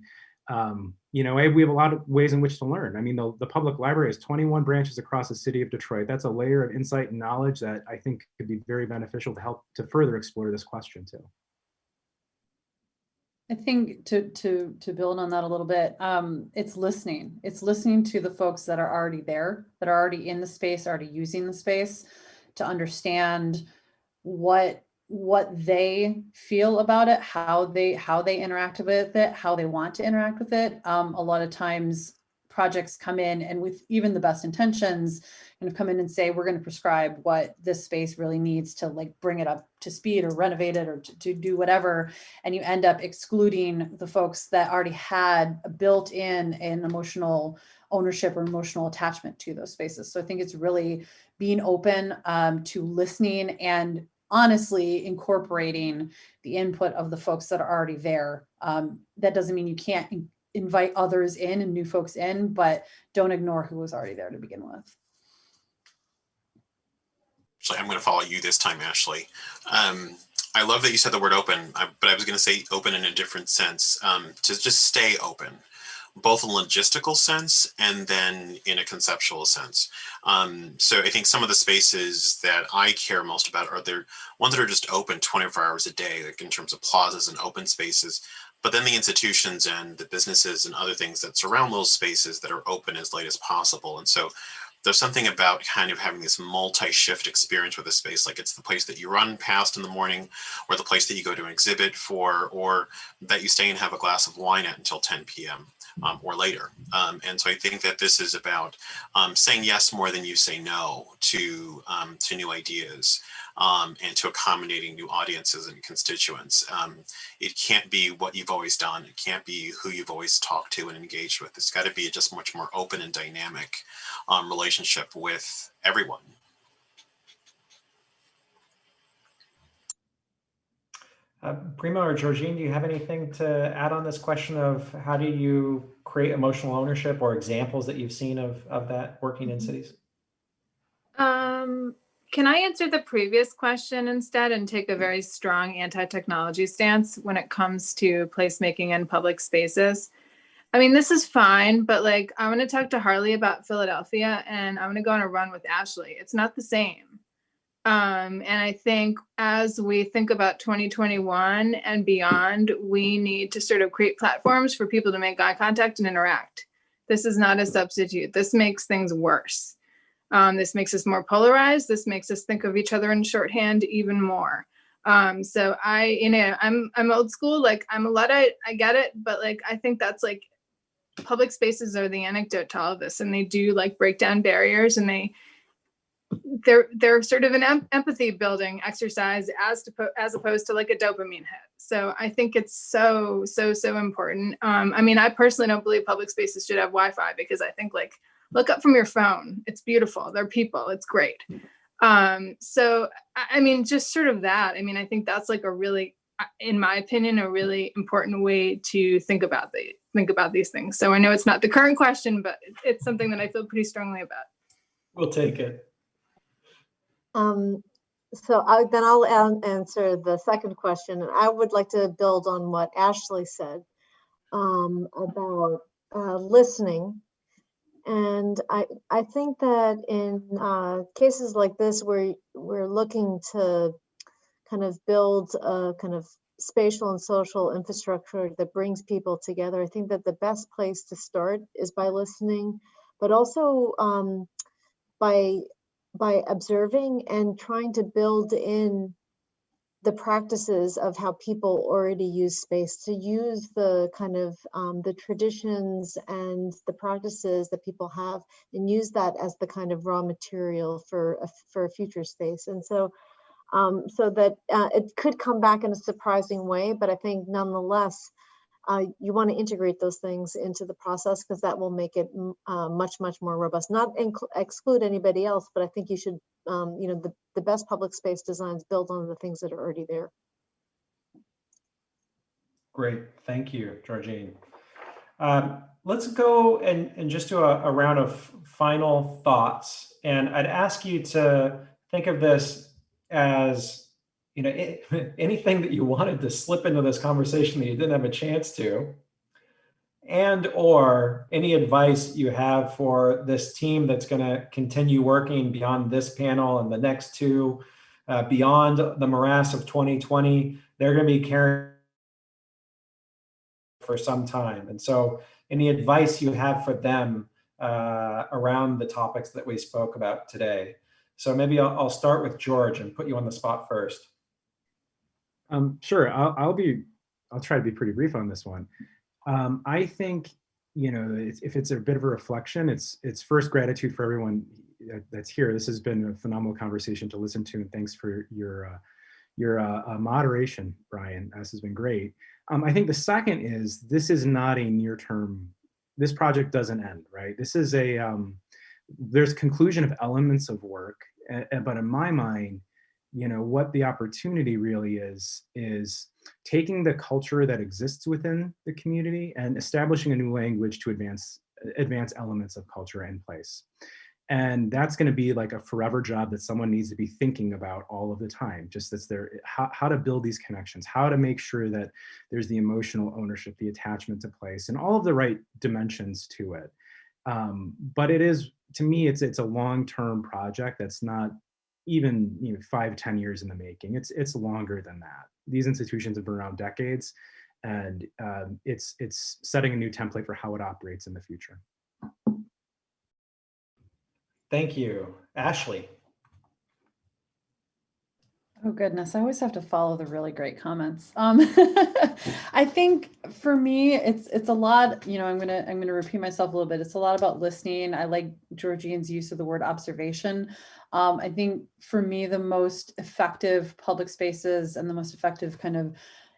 J: we have a lot of ways in which to learn. I mean, the public library has 21 branches across the city of Detroit. That's a layer of insight and knowledge that I think could be very beneficial to help to further explore this question too.
H: I think to build on that a little bit, it's listening. It's listening to the folks that are already there, that are already in the space, already using the space, to understand what they feel about it, how they interact with it, how they want to interact with it. A lot of times projects come in and with even the best intentions kind of come in and say, we're going to prescribe what this space really needs to like bring it up to speed or renovate it or to do whatever. And you end up excluding the folks that already had a built-in an emotional ownership or emotional attachment to those spaces. So I think it's really being open to listening and honestly incorporating the input of the folks that are already there. That doesn't mean you can't invite others in and new folks in, but don't ignore who was already there to begin with.
G: Actually, I'm going to follow you this time, Ashley. I love that you said the word open, but I was going to say open in a different sense, to just stay open, both in a logistical sense and then in a conceptual sense. So I think some of the spaces that I care most about are the ones that are just open 24 hours a day, like in terms of plazas and open spaces, but then the institutions and the businesses and other things that surround those spaces that are open as late as possible. And so there's something about kind of having this multi-shift experience with a space, like it's the place that you run past in the morning, or the place that you go to an exhibit for, or that you stay and have a glass of wine at until 10 p.m. Or later. And so I think that this is about saying yes more than you say no to new ideas and to accommodating new audiences and constituents. It can't be what you've always done. It can't be who you've always talked to and engaged with. It's got to be just much more open and dynamic relationship with everyone.
F: Primo or Georgine, do you have anything to add on this question of how do you create emotional ownership or examples that you've seen of that working in cities?
I: Can I answer the previous question instead and take a very strong anti-technology stance when it comes to placemaking in public spaces? I mean, this is fine, but like, I'm going to talk to Harley about Philadelphia and I'm going to go on a run with Ashley. It's not the same. And I think as we think about 2021 and beyond, we need to sort of create platforms for people to make eye contact and interact. This is not a substitute. This makes things worse. This makes us more polarized. This makes us think of each other in shorthand even more. So I'm old school. Like I'm a Luddite. I get it, but like I think that's like public spaces are the antidote to all of this, and they do like break down barriers, and they're sort of an empathy building exercise as opposed to like a dopamine hit. So I think it's so important. I mean, I personally don't believe public spaces should have Wi-Fi because I think like look up from your phone. It's beautiful. They're people. It's great. So I mean, just sort of that. I mean, I think that's like a really, in my opinion, a really important way to think about these things. So I know it's not the current question, but it's something that I feel pretty strongly about.
F: We'll take it.
K: So I'll answer the second question. And I would like to build on what Ashley said about listening. And I think that in cases like this, where we're looking to kind of build a kind of spatial and social infrastructure that brings people together, I think that the best place to start is by listening, but also by observing and trying to build in the practices of how people already use space, to use the kind of the traditions and the practices that people have and use that as the kind of raw material for a future space. And so so that it could come back in a surprising way, but I think nonetheless, you want to integrate those things into the process because that will make it much more robust. Not exclude anybody else, but I think you should, the best public space designs build on the things that are already there.
F: Great, thank you, Georgine. Let's go and just do a round of final thoughts. And I'd ask you to think of this as, anything that you wanted to slip into this conversation that you didn't have a chance to, and or any advice you have for this team that's going to continue working beyond this panel and the next two, beyond the morass of 2020. They're going to be carrying for some time. And so any advice you have for them around the topics that we spoke about today? So maybe I'll start with George and put you on the spot first.
J: Sure, I'll try to be pretty brief on this one. I think, if it's a bit of a reflection, it's first gratitude for everyone that's here. This has been a phenomenal conversation to listen to, and thanks for your moderation, Brian. This has been great. I think the second is, this is not a near-term, this project doesn't end, right? This is there's conclusion of elements of work, but in my mind, what the opportunity really is taking the culture that exists within the community and establishing a new language to advance elements of culture in place. And that's going to be like a forever job that someone needs to be thinking about all of the time, just as how to build these connections, how to make sure that there's the emotional ownership, the attachment to place, and all of the right dimensions to it. But it is, to me, it's a long-term project that's not even 5-10 years in the making. It's longer than that. These institutions have been around decades, and it's setting a new template for how it operates in the future.
F: Thank you. Ashley.
H: Oh goodness, I always have to follow the really great comments. I think for me, it's a lot, I'm gonna repeat myself a little bit. It's a lot about listening. I like Georgine's use of the word observation. I think for me, the most effective public spaces and the most effective kind of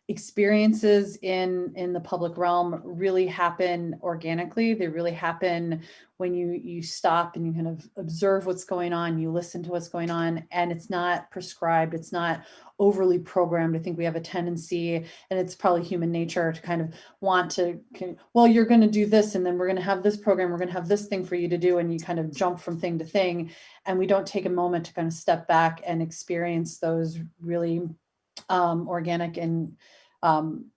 H: experiences in the public realm really happen organically. They really happen when you stop and you kind of observe what's going on, you listen to what's going on, and it's not prescribed, it's not overly programmed. I think we have a tendency, and it's probably human nature, to kind of want to, well, you're going to do this, and then we're going to have this program, we're going to have this thing for you to do, and you kind of jump from thing to thing, and we don't take a moment to kind of step back and experience those really organic and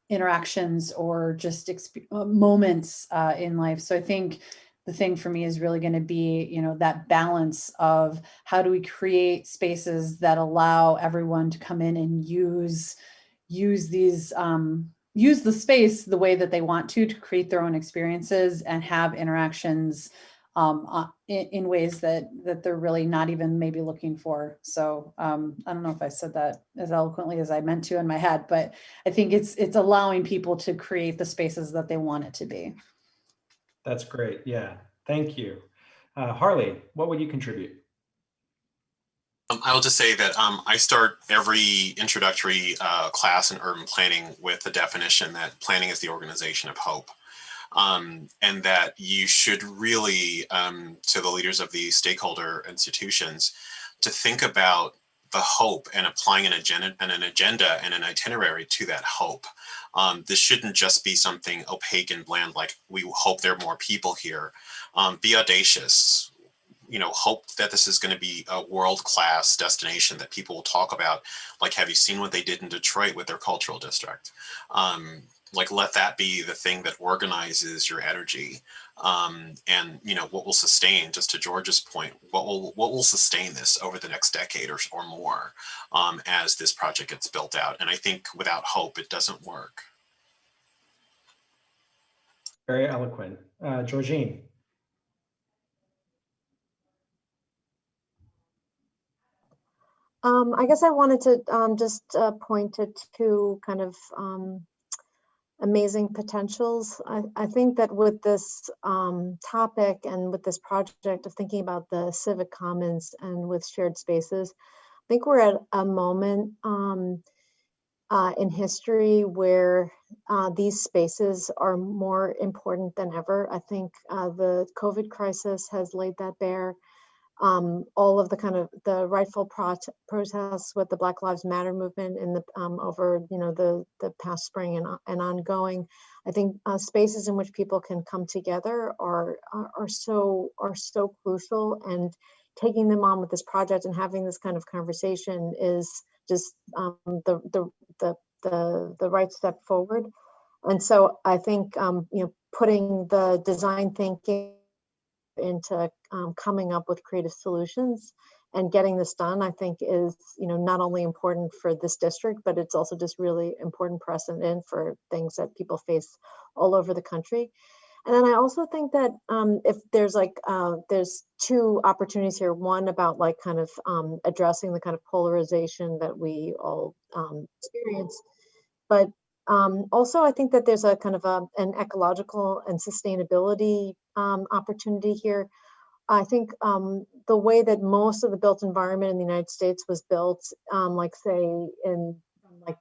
H: interactions or just moments in life. So I think the thing for me is really going to be, that balance of how do we create spaces that allow everyone to come in and use these, use the space the way that they want to create their own experiences and have interactions in ways that they're really not even maybe looking for. So I don't know if I said that as eloquently as I meant to in my head, but I think it's allowing people to create the spaces that they want it to be.
F: That's great. Yeah, thank you. Harley, what would you contribute?
G: I will just say that I start every introductory class in urban planning with the definition that planning is the organization of hope. And that you should really, to the leaders of the stakeholder institutions, to think about the hope and applying an agenda and an itinerary to that hope. This shouldn't just be something opaque and bland, like we hope there are more people here. Be audacious. Hope that this is going to be a world-class destination that people will talk about. Like, have you seen what they did in Detroit with their cultural district? Let that be the thing that organizes your energy. And what will sustain, just to George's point, what will sustain this over the next decade or more as this project gets built out. And I think without hope, it doesn't work.
F: Very eloquent. Georgine.
K: I guess I wanted to just point to two kind of amazing potentials. I think that with this topic and with this project of thinking about the civic commons and with shared spaces, I think we're at a moment in history where these spaces are more important than ever. I think the COVID crisis has laid that bare. All of the kind of the rightful protests with the Black Lives Matter movement in the over the past spring and ongoing. I think spaces in which people can come together are so crucial, and taking them on with this project and having this kind of conversation is just the right step forward. And so I think putting the design thinking into coming up with creative solutions and getting this done, I think is, not only important for this district, but it's also just really important precedent for things that people face all over the country. And then I also think that if there's there's two opportunities here. One about kind of addressing the kind of polarization that we all experience, but also I think that there's a kind of an ecological and sustainability opportunity here. I think the way that most of the built environment in the United States was built, say in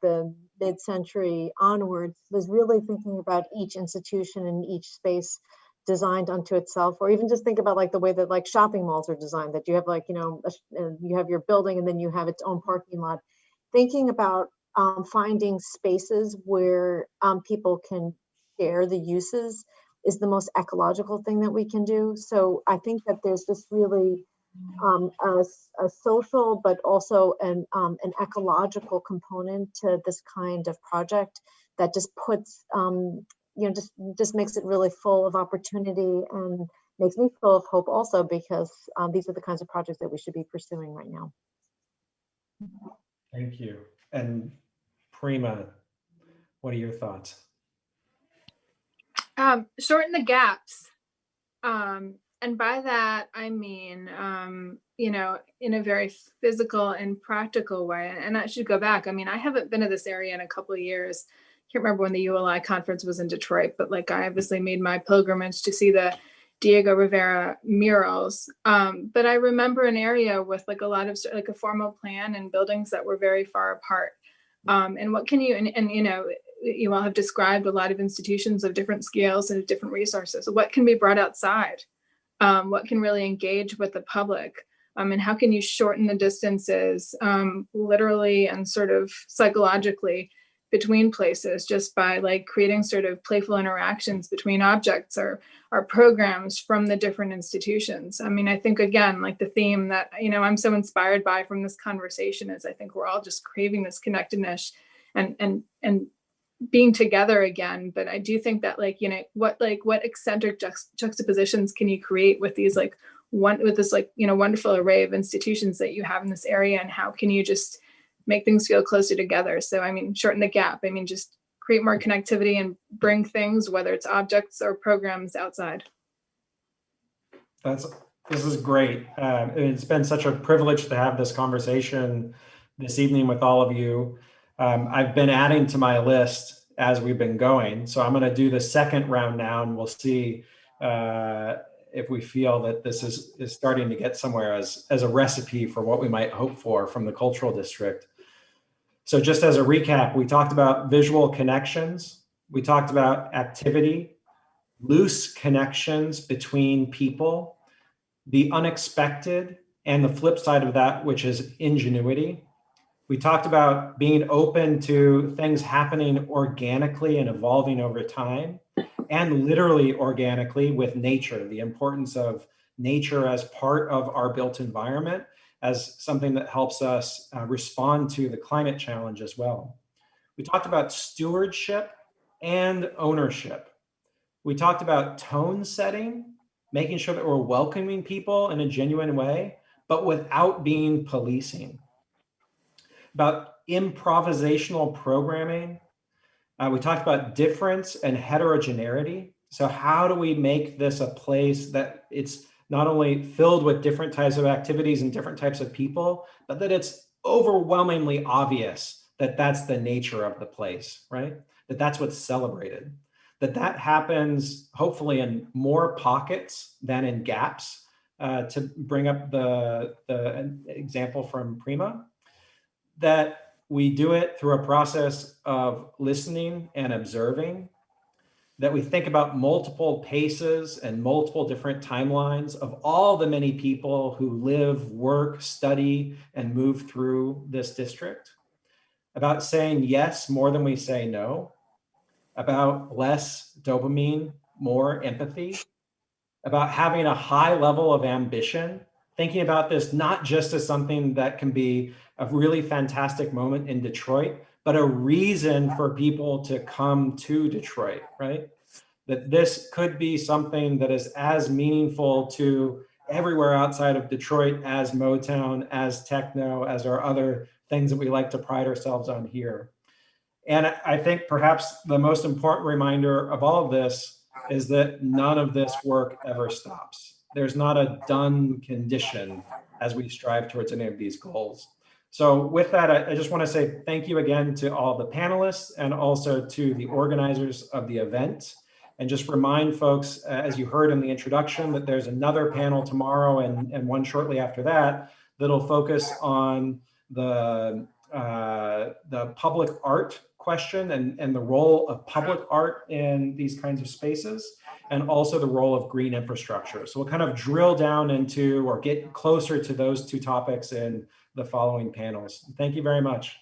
K: the mid-century onwards, was really thinking about each institution and each space designed unto itself, or even just think about the way that shopping malls are designed, that you have you have your building and then you have its own parking lot. Thinking about finding spaces where people can share the uses is the most ecological thing that we can do. So I think that there's just really a social, but also an ecological component to this kind of project that just puts, just makes it really full of opportunity and makes me full of hope also, because these are the kinds of projects that we should be pursuing right now.
F: Thank you. And Prima, what are your thoughts?
I: Shorten the gaps. And by that, I mean, in a very physical and practical way. And I should go back. I mean, I haven't been to this area in a couple of years. I can't remember when the ULI conference was in Detroit, but I obviously made my pilgrimage to see the Diego Rivera murals. But I remember an area with a lot of a formal plan and buildings that were very far apart. And what can you, you all have described a lot of institutions of different scales and different resources. What can be brought outside? What can really engage with the public? And how can you shorten the distances literally and sort of psychologically between places just by creating sort of playful interactions between objects or programs from the different institutions. I mean, I think again, the theme that, I'm so inspired by from this conversation is I think we're all just craving this connectedness and being together again. But I do think that what eccentric juxtapositions can you create with these wonderful array of institutions that you have in this area, and how can you just make things feel closer together? So I mean, shorten the gap. I mean, just create more connectivity and bring things, whether it's objects or programs, outside.
F: This is great. It's been such a privilege to have this conversation this evening with all of you. I've been adding to my list as we've been going. So I'm going to do the second round now, and we'll see if we feel that this is starting to get somewhere as a recipe for what we might hope for from the cultural district. So just as a recap, we talked about visual connections. We talked about activity, loose connections between people, the unexpected, and the flip side of that, which is ingenuity. We talked about being open to things happening organically and evolving over time, and literally organically with nature, the importance of nature as part of our built environment, as something that helps us respond to the climate challenge as well. We talked about stewardship and ownership. We talked about tone setting, making sure that we're welcoming people in a genuine way, but without being policing. About improvisational programming. We talked about difference and heterogeneity. So how do we make this a place that it's not only filled with different types of activities and different types of people, but that it's overwhelmingly obvious that that's the nature of the place, right? That that's what's celebrated. That happens hopefully in more pockets than in gaps, to bring up the example from Prima. That we do it through a process of listening and observing, that we think about multiple paces and multiple different timelines of all the many people who live, work, study, and move through this district, about saying yes more than we say no, about less dopamine, more empathy, about having a high level of ambition, thinking about this not just as something that can be a really fantastic moment in Detroit, but a reason for people to come to Detroit, right? That this could be something that is as meaningful to everywhere outside of Detroit as Motown, as techno, as our other things that we like to pride ourselves on here. And I think perhaps the most important reminder of all of this is that none of this work ever stops. There's not a done condition as we strive towards any of these goals. So with that, I just want to say thank you again to all the panelists and also to the organizers of the event. And just remind folks, as you heard in the introduction, that there's another panel tomorrow and one shortly after that, that'll focus on the public art question and the role of public art in these kinds of spaces, and also the role of green infrastructure. So we'll kind of drill down into or get closer to those two topics in the following panels. Thank you very much.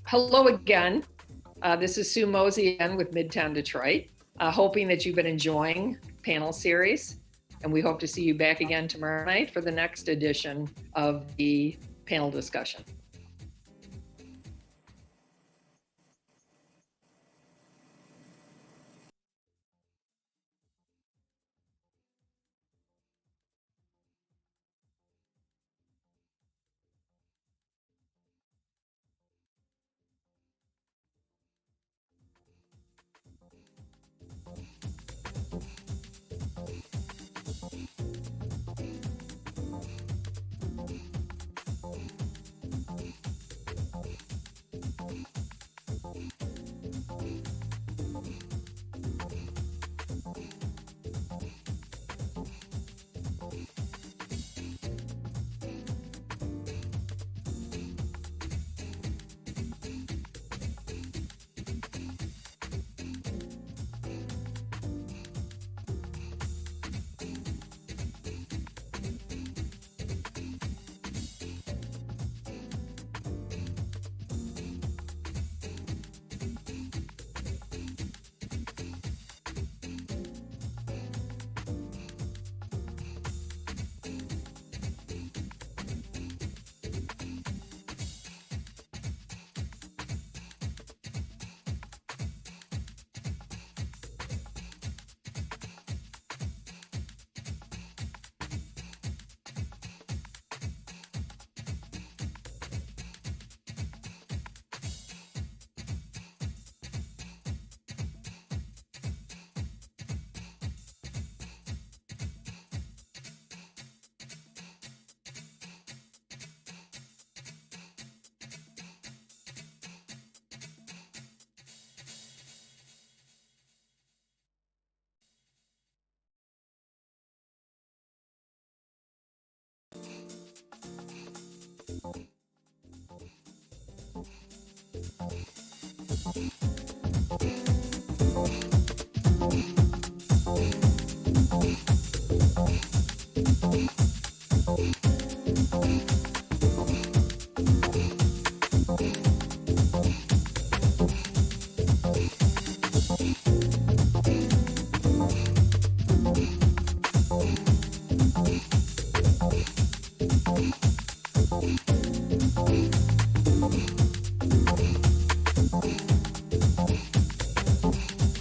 A: Hello again. This is Sue Mosey again with Midtown Detroit, hoping that you've been enjoying panel series. And we hope to see you back again tomorrow night for the next edition of the panel discussion.